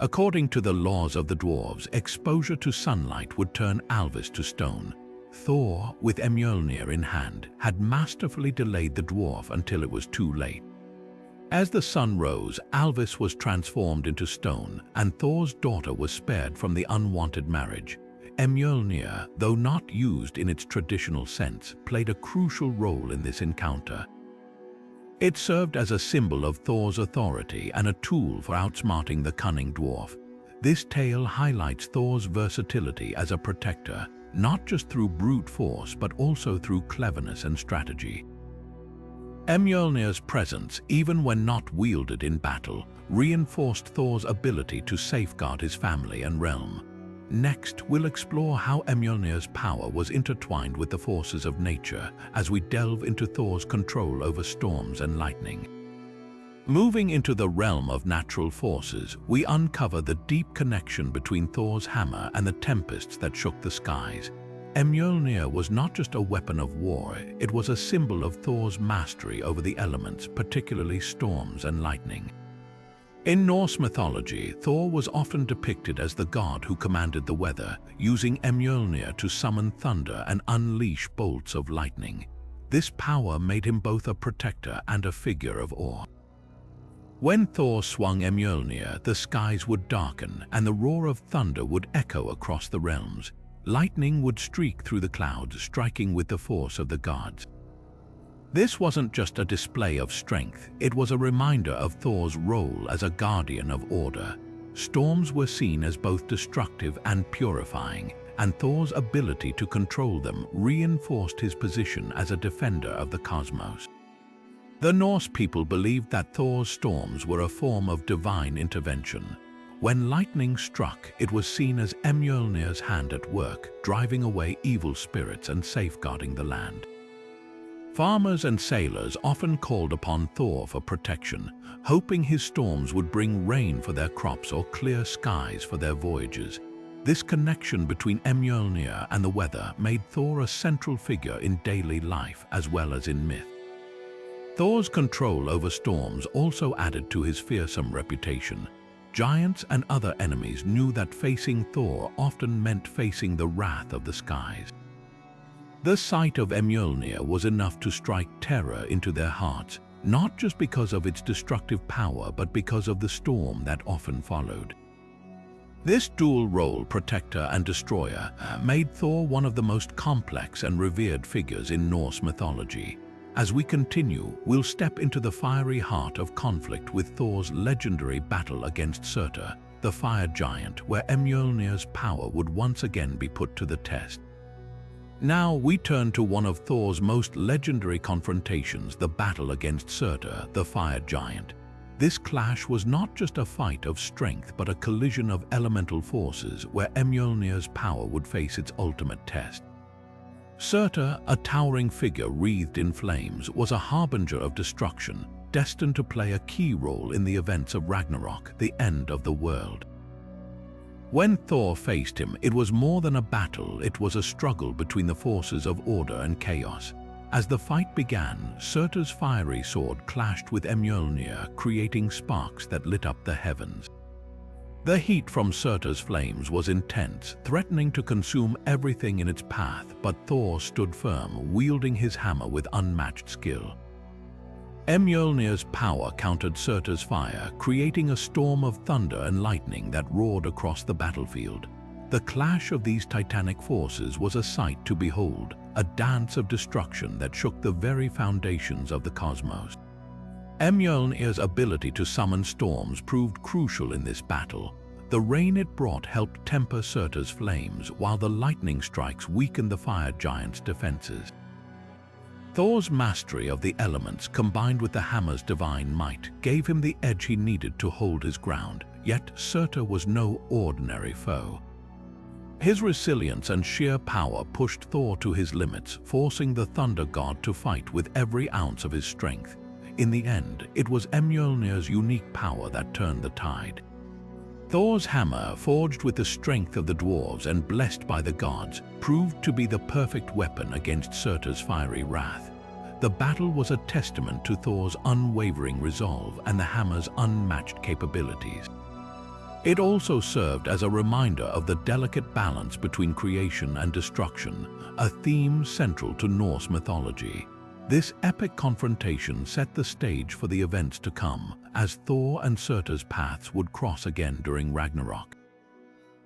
According to the laws of the dwarves, exposure to sunlight would turn Alvis to stone. Thor, with Mjolnir in hand, had masterfully delayed the dwarf until it was too late. As the sun rose, Alvis was transformed into stone, and Thor's daughter was spared from the unwanted marriage. Mjolnir, though not used in its traditional sense, played a crucial role in this encounter. It served as a symbol of Thor's authority and a tool for outsmarting the cunning dwarf. This tale highlights Thor's versatility as a protector, not just through brute force but also through cleverness and strategy. Mjolnir's presence, even when not wielded in battle, reinforced Thor's ability to safeguard his family and realm. Next, we'll explore how Mjolnir's power was intertwined with the forces of nature as we delve into Thor's control over storms and lightning. Moving into the realm of natural forces, we uncover the deep connection between Thor's hammer and the tempests that shook the skies. Mjolnir was not just a weapon of war, it was a symbol of Thor's mastery over the elements, particularly storms and lightning. In Norse mythology, Thor was often depicted as the god who commanded the weather, using Mjolnir to summon thunder and unleash bolts of lightning. This power made him both a protector and a figure of awe. When Thor swung Mjolnir, the skies would darken and the roar of thunder would echo across the realms. Lightning would streak through the clouds, striking with the force of the gods. This wasn't just a display of strength, it was a reminder of Thor's role as a guardian of order. Storms were seen as both destructive and purifying, and Thor's ability to control them reinforced his position as a defender of the cosmos. The Norse people believed that Thor's storms were a form of divine intervention. When lightning struck, it was seen as Mjolnir's hand at work, driving away evil spirits and safeguarding the land. Farmers and sailors often called upon Thor for protection, hoping his storms would bring rain for their crops or clear skies for their voyages. This connection between Mjolnir and the weather made Thor a central figure in daily life as well as in myth. Thor's control over storms also added to his fearsome reputation. Giants and other enemies knew that facing Thor often meant facing the wrath of the skies. The sight of Mjolnir was enough to strike terror into their hearts, not just because of its destructive power, but because of the storm that often followed. This dual role, protector and destroyer, made Thor one of the most complex and revered figures in Norse mythology. As we continue, we'll step into the fiery heart of conflict with Thor's legendary battle against Surtr, the fire giant, where Mjolnir's power would once again be put to the test. Now we turn to one of Thor's most legendary confrontations, the battle against Surtr, the fire giant. This clash was not just a fight of strength, but a collision of elemental forces where Mjolnir's power would face its ultimate test. Surtr, a towering figure wreathed in flames, was a harbinger of destruction, destined to play a key role in the events of Ragnarok, the end of the world. When Thor faced him, it was more than a battle, it was a struggle between the forces of order and chaos. As the fight began, Surtr's fiery sword clashed with Mjolnir, creating sparks that lit up the heavens. The heat from Surtr's flames was intense, threatening to consume everything in its path, but Thor stood firm, wielding his hammer with unmatched skill. Mjolnir's power countered Surtr's fire, creating a storm of thunder and lightning that roared across the battlefield. The clash of these titanic forces was a sight to behold, a dance of destruction that shook the very foundations of the cosmos. Mjolnir's ability to summon storms proved crucial in this battle. The rain it brought helped temper Surtr's flames, while the lightning strikes weakened the fire giant's defenses. Thor's mastery of the elements, combined with the hammer's divine might, gave him the edge he needed to hold his ground, yet Surtr was no ordinary foe. His resilience and sheer power pushed Thor to his limits, forcing the thunder god to fight with every ounce of his strength. In the end, it was Mjolnir's unique power that turned the tide. Thor's hammer, forged with the strength of the dwarves and blessed by the gods, proved to be the perfect weapon against Surtr's fiery wrath. The battle was a testament to Thor's unwavering resolve and the hammer's unmatched capabilities. It also served as a reminder of the delicate balance between creation and destruction, a theme central to Norse mythology. This epic confrontation set the stage for the events to come, as Thor and Surtr's paths would cross again during Ragnarok.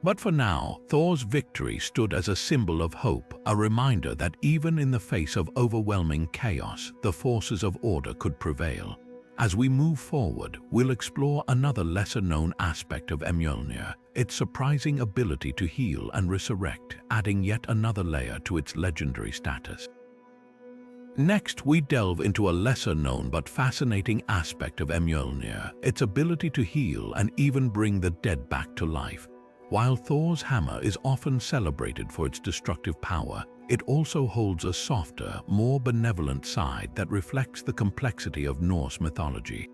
But for now, Thor's victory stood as a symbol of hope, a reminder that even in the face of overwhelming chaos, the forces of order could prevail. As we move forward, we'll explore another lesser-known aspect of Mjolnir, its surprising ability to heal and resurrect, adding yet another layer to its legendary status. Next, we delve into a lesser-known but fascinating aspect of Mjolnir, its ability to heal and even bring the dead back to life. While Thor's hammer is often celebrated for its destructive power, it also holds a softer, more benevolent side that reflects the complexity of Norse mythology.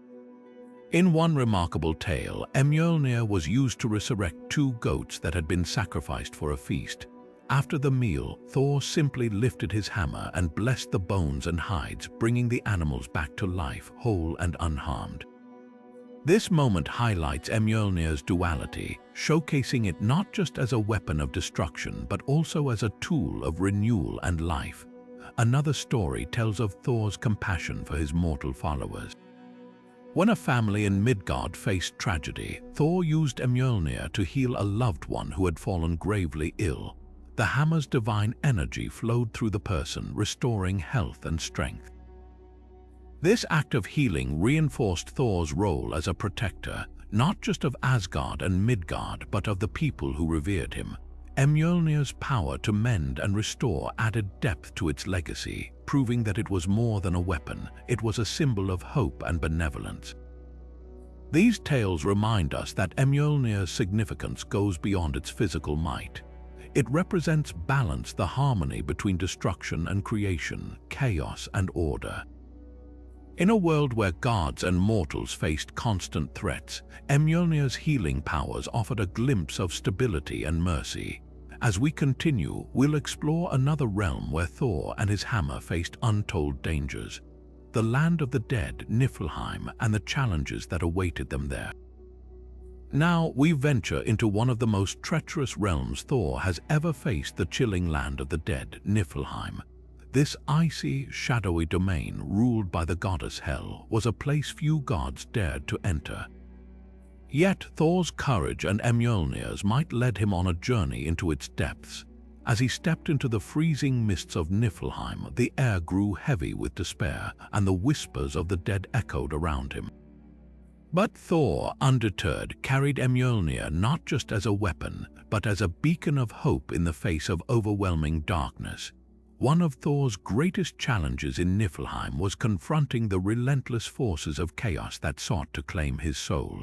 In one remarkable tale, Mjolnir was used to resurrect two goats that had been sacrificed for a feast. After the meal, Thor simply lifted his hammer and blessed the bones and hides, bringing the animals back to life, whole and unharmed. This moment highlights Mjolnir's duality, showcasing it not just as a weapon of destruction, but also as a tool of renewal and life. Another story tells of Thor's compassion for his mortal followers. When a family in Midgard faced tragedy, Thor used Mjolnir to heal a loved one who had fallen gravely ill. The hammer's divine energy flowed through the person, restoring health and strength. This act of healing reinforced Thor's role as a protector, not just of Asgard and Midgard, but of the people who revered him. Mjolnir's power to mend and restore added depth to its legacy, proving that it was more than a weapon, it was a symbol of hope and benevolence. These tales remind us that Mjolnir's significance goes beyond its physical might. It represents balance, the harmony between destruction and creation, chaos and order. In a world where gods and mortals faced constant threats, Mjolnir's healing powers offered a glimpse of stability and mercy. As we continue, we'll explore another realm where Thor and his hammer faced untold dangers. The land of the dead, Niflheim, and the challenges that awaited them there. Now we venture into one of the most treacherous realms Thor has ever faced, the chilling land of the dead, Niflheim. This icy, shadowy domain, ruled by the goddess Hel, was a place few gods dared to enter. Yet Thor's courage and Mjolnir's might led him on a journey into its depths. As he stepped into the freezing mists of Niflheim, the air grew heavy with despair, and the whispers of the dead echoed around him. But Thor, undeterred, carried Mjolnir not just as a weapon, but as a beacon of hope in the face of overwhelming darkness. One of Thor's greatest challenges in Niflheim was confronting the relentless forces of chaos that sought to claim his soul.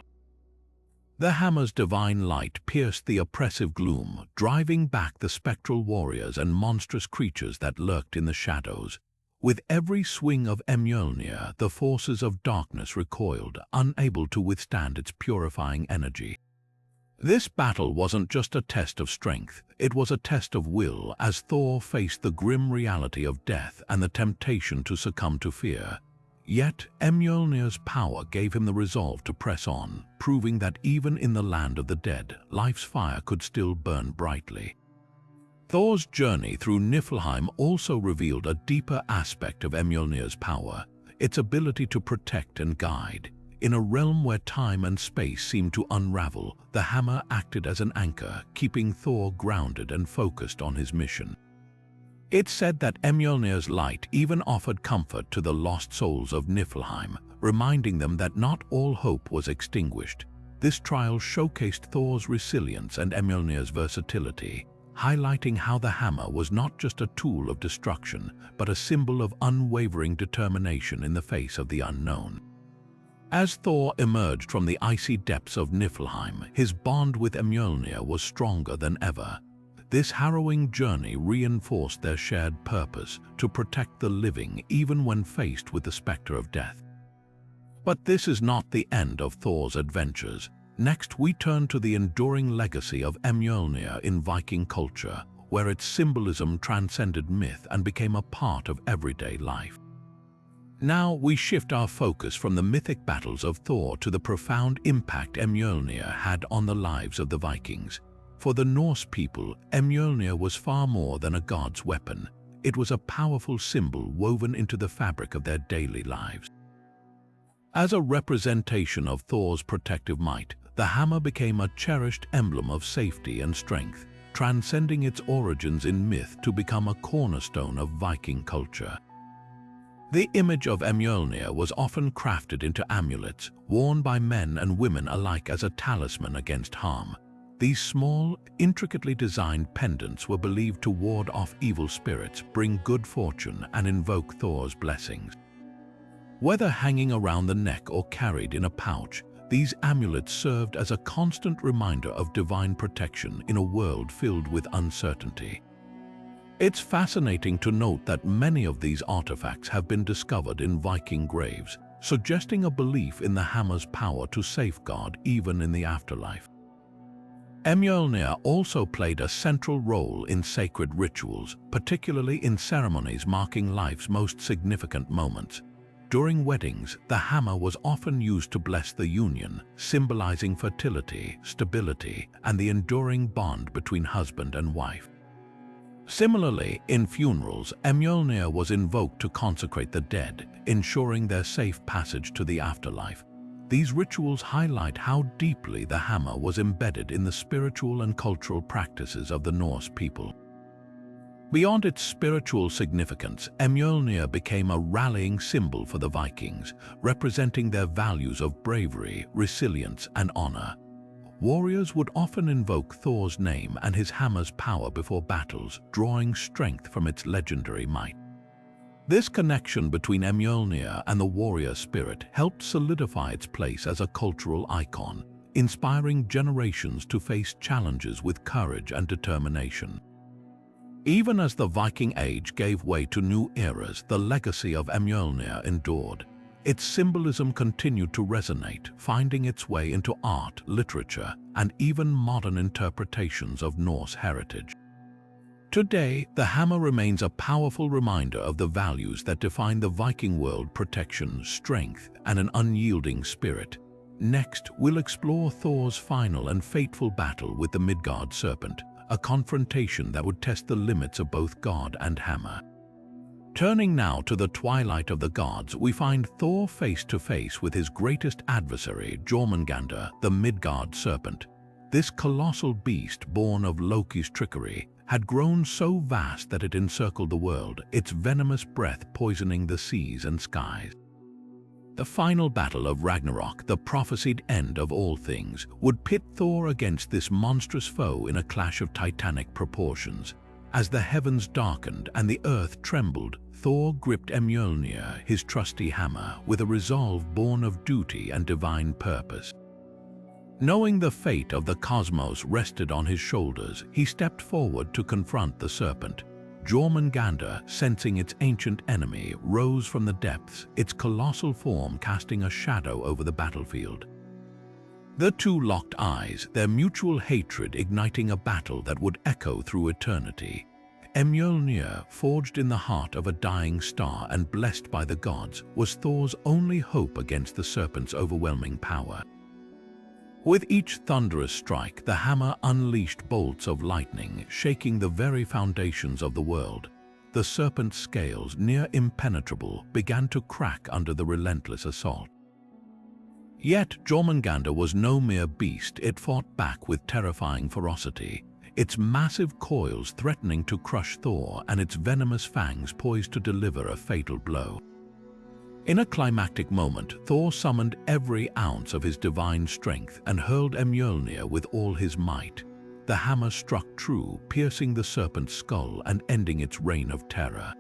The hammer's divine light pierced the oppressive gloom, driving back the spectral warriors and monstrous creatures that lurked in the shadows. With every swing of Mjolnir, the forces of darkness recoiled, unable to withstand its purifying energy. This battle wasn't just a test of strength, it was a test of will, as Thor faced the grim reality of death and the temptation to succumb to fear. Yet Mjolnir's power gave him the resolve to press on, proving that even in the land of the dead, life's fire could still burn brightly. Thor's journey through Niflheim also revealed a deeper aspect of Mjolnir's power, its ability to protect and guide. In a realm where time and space seemed to unravel, the hammer acted as an anchor, keeping Thor grounded and focused on his mission. It's said that Mjolnir's light even offered comfort to the lost souls of Niflheim, reminding them that not all hope was extinguished. This trial showcased Thor's resilience and Mjolnir's versatility, highlighting how the hammer was not just a tool of destruction, but a symbol of unwavering determination in the face of the unknown. As Thor emerged from the icy depths of Niflheim, his bond with Mjolnir was stronger than ever. This harrowing journey reinforced their shared purpose to protect the living even when faced with the specter of death. But this is not the end of Thor's adventures. Next, we turn to the enduring legacy of Mjolnir in Viking culture, where its symbolism transcended myth and became a part of everyday life. Now we shift our focus from the mythic battles of Thor to the profound impact Mjolnir had on the lives of the Vikings. For the Norse people, Mjolnir was far more than a god's weapon. It was a powerful symbol woven into the fabric of their daily lives. As a representation of Thor's protective might, the hammer became a cherished emblem of safety and strength, transcending its origins in myth to become a cornerstone of Viking culture. The image of Mjolnir was often crafted into amulets, worn by men and women alike as a talisman against harm. These small, intricately designed pendants were believed to ward off evil spirits, bring good fortune, and invoke Thor's blessings. Whether hanging around the neck or carried in a pouch, these amulets served as a constant reminder of divine protection in a world filled with uncertainty. It's fascinating to note that many of these artifacts have been discovered in Viking graves, suggesting a belief in the hammer's power to safeguard even in the afterlife. Mjolnir also played a central role in sacred rituals, particularly in ceremonies marking life's most significant moments. During weddings, the hammer was often used to bless the union, symbolizing fertility, stability, and the enduring bond between husband and wife. Similarly, in funerals, Mjolnir was invoked to consecrate the dead, ensuring their safe passage to the afterlife. These rituals highlight how deeply the hammer was embedded in the spiritual and cultural practices of the Norse people. Beyond its spiritual significance, Mjolnir became a rallying symbol for the Vikings, representing their values of bravery, resilience, and honor. Warriors would often invoke Thor's name and his hammer's power before battles, drawing strength from its legendary might. This connection between Mjolnir and the warrior spirit helped solidify its place as a cultural icon, inspiring generations to face challenges with courage and determination. Even as the Viking Age gave way to new eras, the legacy of Mjolnir endured. Its symbolism continued to resonate, finding its way into art, literature, and even modern interpretations of Norse heritage. Today, the hammer remains a powerful reminder of the values that define the Viking world: protection, strength, and an unyielding spirit. Next, we'll explore Thor's final and fateful battle with the Midgard Serpent, a confrontation that would test the limits of both god and hammer. Turning now to the twilight of the gods, we find Thor face to face with his greatest adversary, Jormungandr, the Midgard Serpent. This colossal beast, born of Loki's trickery, had grown so vast that it encircled the world, its venomous breath poisoning the seas and skies. The final battle of Ragnarok, the prophesied end of all things, would pit Thor against this monstrous foe in a clash of titanic proportions. As the heavens darkened and the earth trembled, Thor gripped Mjolnir, his trusty hammer, with a resolve born of duty and divine purpose. Knowing the fate of the cosmos rested on his shoulders, he stepped forward to confront the serpent. Jormungandr, sensing its ancient enemy, rose from the depths, its colossal form casting a shadow over the battlefield. The two locked eyes, their mutual hatred igniting a battle that would echo through eternity. Mjolnir, forged in the heart of a dying star and blessed by the gods, was Thor's only hope against the serpent's overwhelming power. With each thunderous strike, the hammer unleashed bolts of lightning, shaking the very foundations of the world. The serpent's scales, near impenetrable, began to crack under the relentless assault. Yet Jormungandr was no mere beast. It fought back with terrifying ferocity, its massive coils threatening to crush Thor and its venomous fangs poised to deliver a fatal blow. In a climactic moment, Thor summoned every ounce of his divine strength and hurled Mjolnir with all his might. The hammer struck true, piercing the serpent's skull and ending its reign of terror.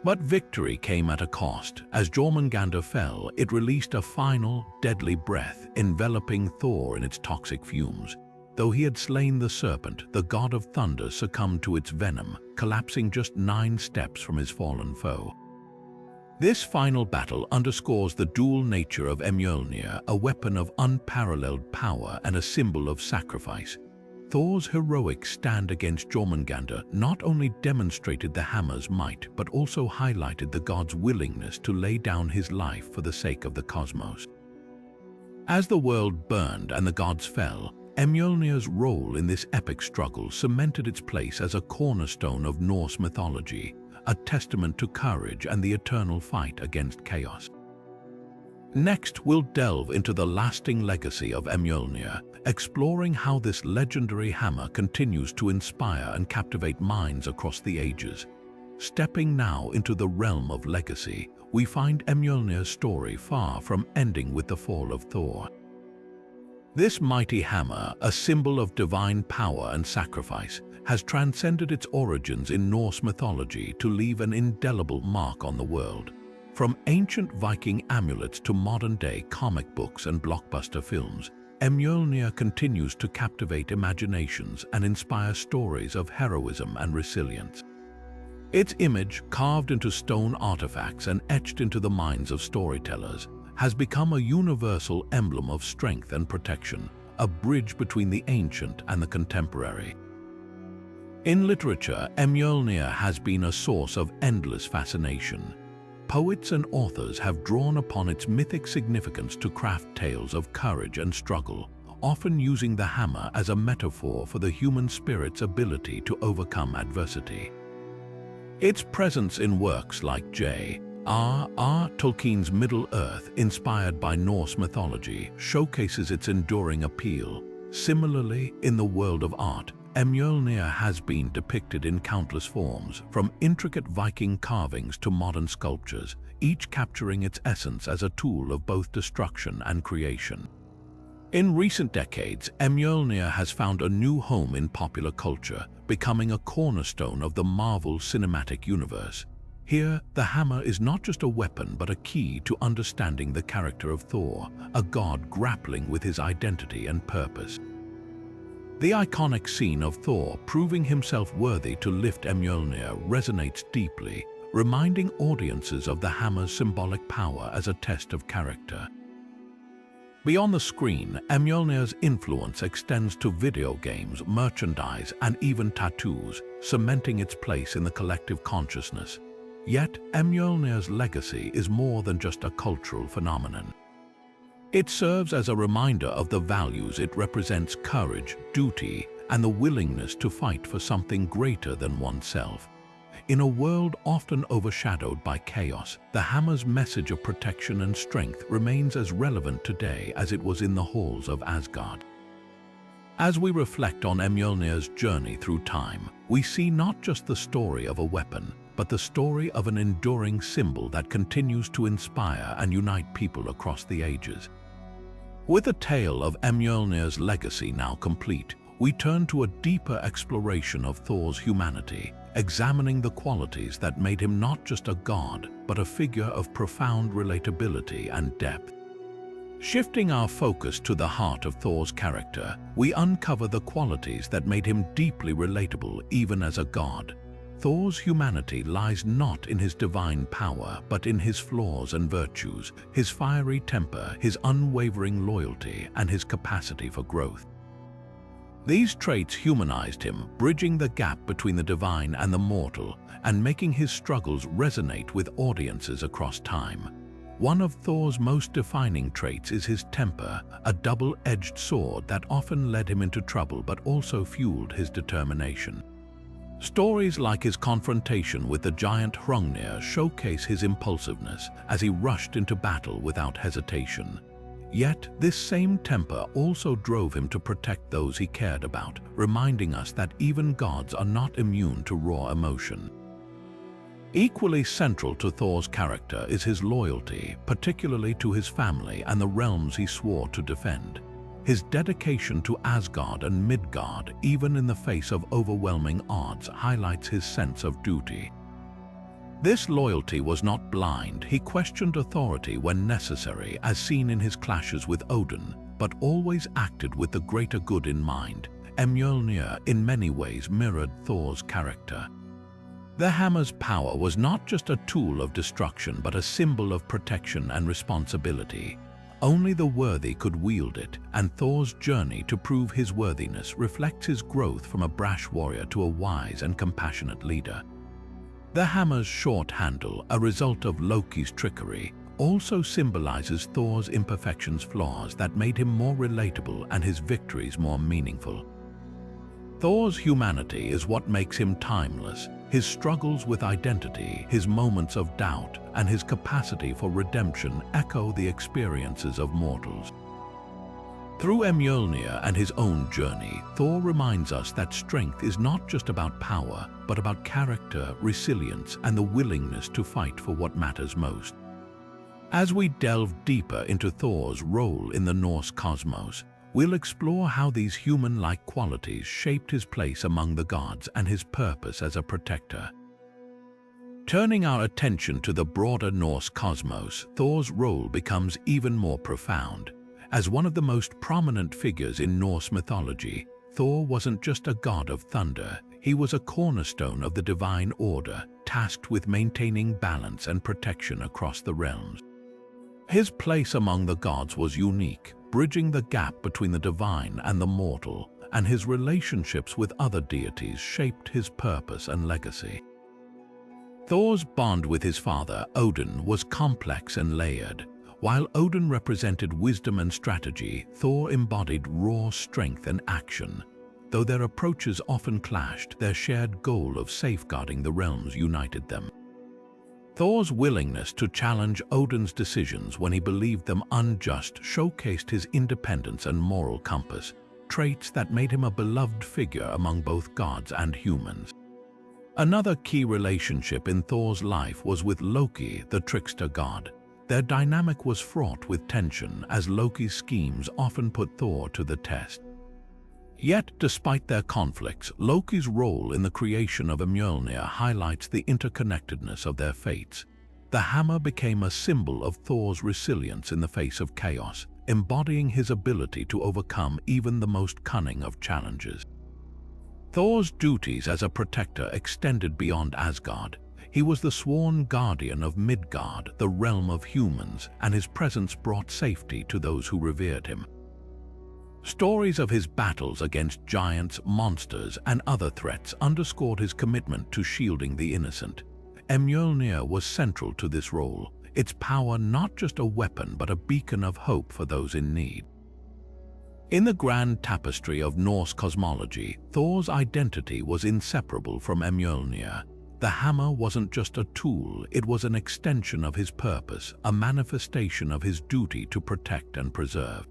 But victory came at a cost. As Jormungandr fell, it released a final, deadly breath, enveloping Thor in its toxic fumes. Though he had slain the serpent, the god of thunder succumbed to its venom, collapsing just 9 steps from his fallen foe. This final battle underscores the dual nature of Mjolnir, a weapon of unparalleled power and a symbol of sacrifice. Thor's heroic stand against Jormungandr not only demonstrated the hammer's might, but also highlighted the god's willingness to lay down his life for the sake of the cosmos. As the world burned and the gods fell, Mjolnir's role in this epic struggle cemented its place as a cornerstone of Norse mythology, a testament to courage and the eternal fight against chaos. Next, we'll delve into the lasting legacy of Mjolnir, exploring how this legendary hammer continues to inspire and captivate minds across the ages. Stepping now into the realm of legacy, we find Mjolnir's story far from ending with the fall of Thor. This mighty hammer, a symbol of divine power and sacrifice, has transcended its origins in Norse mythology to leave an indelible mark on the world. From ancient Viking amulets to modern-day comic books and blockbuster films, Mjolnir continues to captivate imaginations and inspire stories of heroism and resilience. Its image, carved into stone artifacts and etched into the minds of storytellers, has become a universal emblem of strength and protection, a bridge between the ancient and the contemporary. In literature, Mjolnir has been a source of endless fascination. Poets and authors have drawn upon its mythic significance to craft tales of courage and struggle, often using the hammer as a metaphor for the human spirit's ability to overcome adversity. Its presence in works like J.R.R. Tolkien's Middle-earth, inspired by Norse mythology, showcases its enduring appeal. Similarly, in the world of art, Mjolnir has been depicted in countless forms, from intricate Viking carvings to modern sculptures, each capturing its essence as a tool of both destruction and creation. In recent decades, Mjolnir has found a new home in popular culture, becoming a cornerstone of the Marvel Cinematic Universe. Here, the hammer is not just a weapon but a key to understanding the character of Thor, a god grappling with his identity and purpose. The iconic scene of Thor proving himself worthy to lift Mjolnir resonates deeply, reminding audiences of the hammer's symbolic power as a test of character. Beyond the screen, Mjolnir's influence extends to video games, merchandise, and even tattoos, cementing its place in the collective consciousness. Yet, Mjolnir's legacy is more than just a cultural phenomenon. It serves as a reminder of the values it represents: courage, duty, and the willingness to fight for something greater than oneself. In a world often overshadowed by chaos, the hammer's message of protection and strength remains as relevant today as it was in the halls of Asgard. As we reflect on Mjolnir's journey through time, we see not just the story of a weapon, but the story of an enduring symbol that continues to inspire and unite people across the ages. With the tale of Mjolnir's legacy now complete, we turn to a deeper exploration of Thor's humanity, examining the qualities that made him not just a god, but a figure of profound relatability and depth. Shifting our focus to the heart of Thor's character, we uncover the qualities that made him deeply relatable even as a god. Thor's humanity lies not in his divine power, but in his flaws and virtues, his fiery temper, his unwavering loyalty, and his capacity for growth. These traits humanized him, bridging the gap between the divine and the mortal, and making his struggles resonate with audiences across time. One of Thor's most defining traits is his temper, a double-edged sword that often led him into trouble but also fueled his determination. Stories like his confrontation with the giant Hrungnir showcase his impulsiveness as he rushed into battle without hesitation. Yet, this same temper also drove him to protect those he cared about, reminding us that even gods are not immune to raw emotion. Equally central to Thor's character is his loyalty, particularly to his family and the realms he swore to defend. His dedication to Asgard and Midgard, even in the face of overwhelming odds, highlights his sense of duty. This loyalty was not blind. He questioned authority when necessary, as seen in his clashes with Odin, but always acted with the greater good in mind. Mjolnir in many ways mirrored Thor's character. The hammer's power was not just a tool of destruction, but a symbol of protection and responsibility. Only the worthy could wield it, and Thor's journey to prove his worthiness reflects his growth from a brash warrior to a wise and compassionate leader. The hammer's short handle, a result of Loki's trickery, also symbolizes Thor's imperfections, flaws that made him more relatable and his victories more meaningful. Thor's humanity is what makes him timeless. His struggles with identity, his moments of doubt, and his capacity for redemption echo the experiences of mortals. Through Mjolnir and his own journey, Thor reminds us that strength is not just about power, but about character, resilience, and the willingness to fight for what matters most. As we delve deeper into Thor's role in the Norse cosmos, we'll explore how these human-like qualities shaped his place among the gods and his purpose as a protector. Turning our attention to the broader Norse cosmos, Thor's role becomes even more profound. As one of the most prominent figures in Norse mythology, Thor wasn't just a god of thunder. He was a cornerstone of the divine order, tasked with maintaining balance and protection across the realms. His place among the gods was unique, bridging the gap between the divine and the mortal, and his relationships with other deities shaped his purpose and legacy. Thor's bond with his father, Odin, was complex and layered. While Odin represented wisdom and strategy, Thor embodied raw strength and action. Though their approaches often clashed, their shared goal of safeguarding the realms united them. Thor's willingness to challenge Odin's decisions when he believed them unjust showcased his independence and moral compass, traits that made him a beloved figure among both gods and humans. Another key relationship in Thor's life was with Loki, the trickster god. Their dynamic was fraught with tension, as Loki's schemes often put Thor to the test. Yet, despite their conflicts, Loki's role in the creation of Mjolnir highlights the interconnectedness of their fates. The hammer became a symbol of Thor's resilience in the face of chaos, embodying his ability to overcome even the most cunning of challenges. Thor's duties as a protector extended beyond Asgard. He was the sworn guardian of Midgard, the realm of humans, and his presence brought safety to those who revered him. Stories of his battles against giants, monsters, and other threats underscored his commitment to shielding the innocent. Mjolnir was central to this role, its power not just a weapon but a beacon of hope for those in need. In the grand tapestry of Norse cosmology, Thor's identity was inseparable from Mjolnir. The hammer wasn't just a tool, it was an extension of his purpose, a manifestation of his duty to protect and preserve.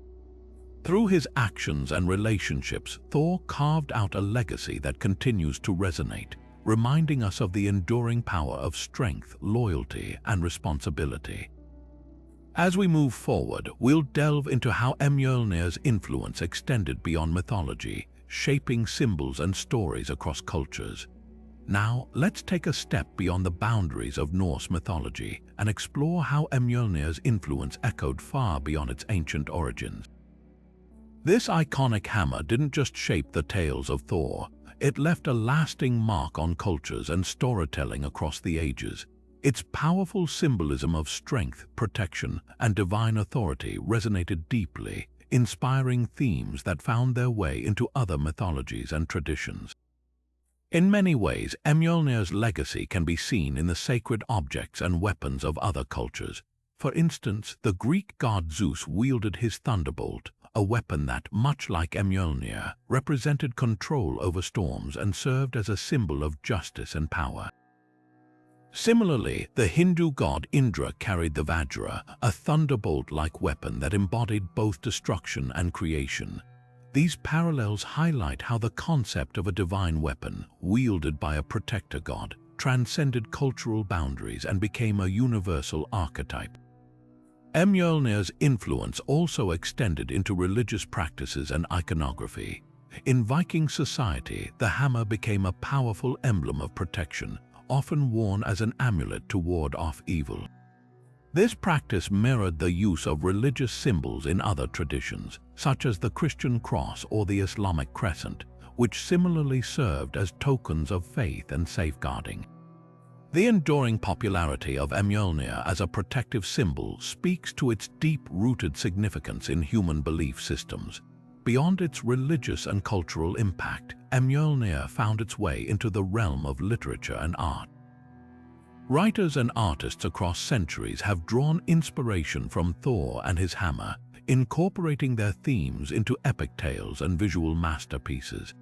Through his actions and relationships, Thor carved out a legacy that continues to resonate, reminding us of the enduring power of strength, loyalty, and responsibility. As we move forward, we'll delve into how Mjolnir's influence extended beyond mythology, shaping symbols and stories across cultures. Now, let's take a step beyond the boundaries of Norse mythology and explore how Mjolnir's influence echoed far beyond its ancient origins. This iconic hammer didn't just shape the tales of Thor, it left a lasting mark on cultures and storytelling across the ages. Its powerful symbolism of strength, protection, and divine authority resonated deeply, inspiring themes that found their way into other mythologies and traditions. In many ways, Mjolnir's legacy can be seen in the sacred objects and weapons of other cultures. For instance, the Greek god Zeus wielded his thunderbolt, a weapon that, much like Mjolnir, represented control over storms and served as a symbol of justice and power. Similarly, the Hindu god Indra carried the Vajra, a thunderbolt-like weapon that embodied both destruction and creation. These parallels highlight how the concept of a divine weapon, wielded by a protector god, transcended cultural boundaries and became a universal archetype. Mjolnir's influence also extended into religious practices and iconography. In Viking society, the hammer became a powerful emblem of protection, often worn as an amulet to ward off evil. This practice mirrored the use of religious symbols in other traditions, such as the Christian cross or the Islamic crescent, which similarly served as tokens of faith and safeguarding. The enduring popularity of Mjolnir as a protective symbol speaks to its deep-rooted significance in human belief systems. Beyond its religious and cultural impact, Mjolnir found its way into the realm of literature and art. Writers and artists across centuries have drawn inspiration from Thor and his hammer, incorporating their themes into epic tales and visual masterpieces.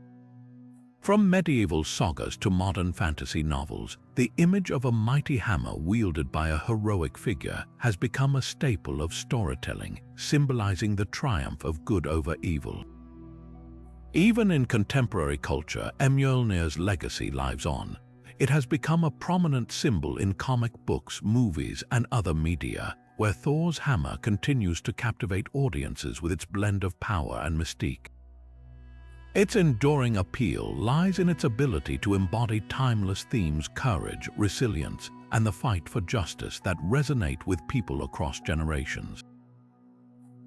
From medieval sagas to modern fantasy novels, the image of a mighty hammer wielded by a heroic figure has become a staple of storytelling, symbolizing the triumph of good over evil. Even in contemporary culture, Mjolnir's legacy lives on. It has become a prominent symbol in comic books, movies, and other media, where Thor's hammer continues to captivate audiences with its blend of power and mystique. Its enduring appeal lies in its ability to embody timeless themes, courage, resilience, and the fight for justice that resonate with people across generations.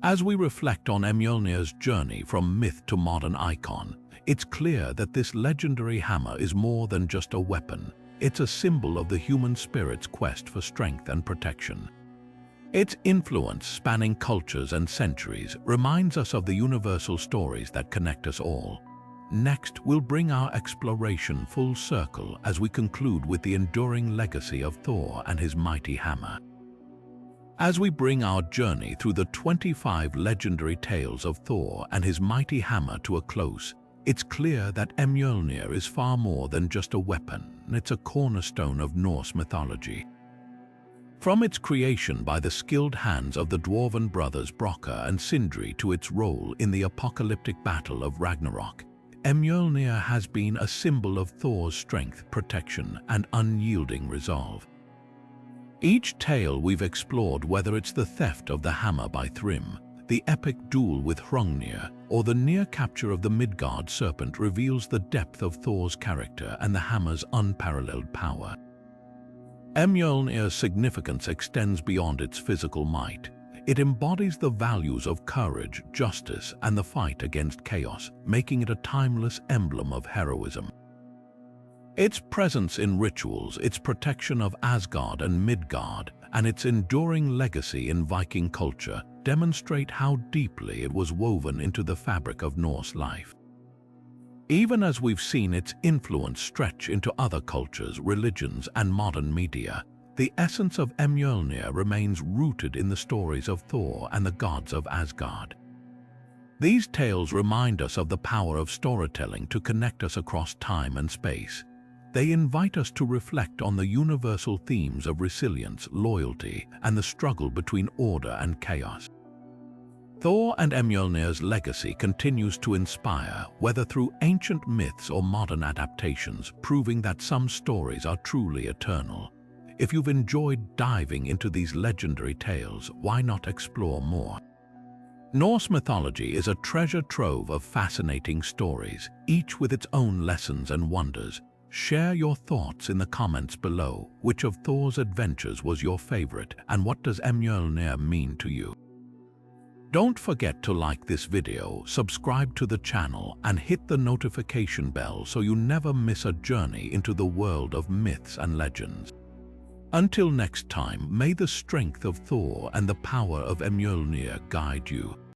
As we reflect on Mjolnir's journey from myth to modern icon, it's clear that this legendary hammer is more than just a weapon. It's a symbol of the human spirit's quest for strength and protection. Its influence, spanning cultures and centuries, reminds us of the universal stories that connect us all. Next, we'll bring our exploration full circle as we conclude with the enduring legacy of Thor and his mighty hammer. As we bring our journey through the 25 legendary tales of Thor and his mighty hammer to a close, it's clear that Mjolnir is far more than just a weapon. It's a cornerstone of Norse mythology. From its creation by the skilled hands of the dwarven brothers Brokkr and Sindri to its role in the apocalyptic battle of Ragnarok, Mjolnir has been a symbol of Thor's strength, protection, and unyielding resolve. Each tale we've explored, whether it's the theft of the hammer by Thrym, the epic duel with Hrungnir, or the near capture of the Midgard Serpent reveals the depth of Thor's character and the hammer's unparalleled power. Mjolnir's significance extends beyond its physical might. It embodies the values of courage, justice, and the fight against chaos, making it a timeless emblem of heroism. Its presence in rituals, its protection of Asgard and Midgard, and its enduring legacy in Viking culture demonstrate how deeply it was woven into the fabric of Norse life. Even as we've seen its influence stretch into other cultures, religions, and modern media, the essence of Mjolnir remains rooted in the stories of Thor and the gods of Asgard. These tales remind us of the power of storytelling to connect us across time and space. They invite us to reflect on the universal themes of resilience, loyalty, and the struggle between order and chaos. Thor and Mjolnir's legacy continues to inspire, whether through ancient myths or modern adaptations, proving that some stories are truly eternal. If you've enjoyed diving into these legendary tales, why not explore more? Norse mythology is a treasure trove of fascinating stories, each with its own lessons and wonders. Share your thoughts in the comments below. Which of Thor's adventures was your favorite, and what does Mjolnir mean to you? Don't forget to like this video, subscribe to the channel, and hit the notification bell so you never miss a journey into the world of myths and legends. Until next time, may the strength of Thor and the power of Mjolnir guide you.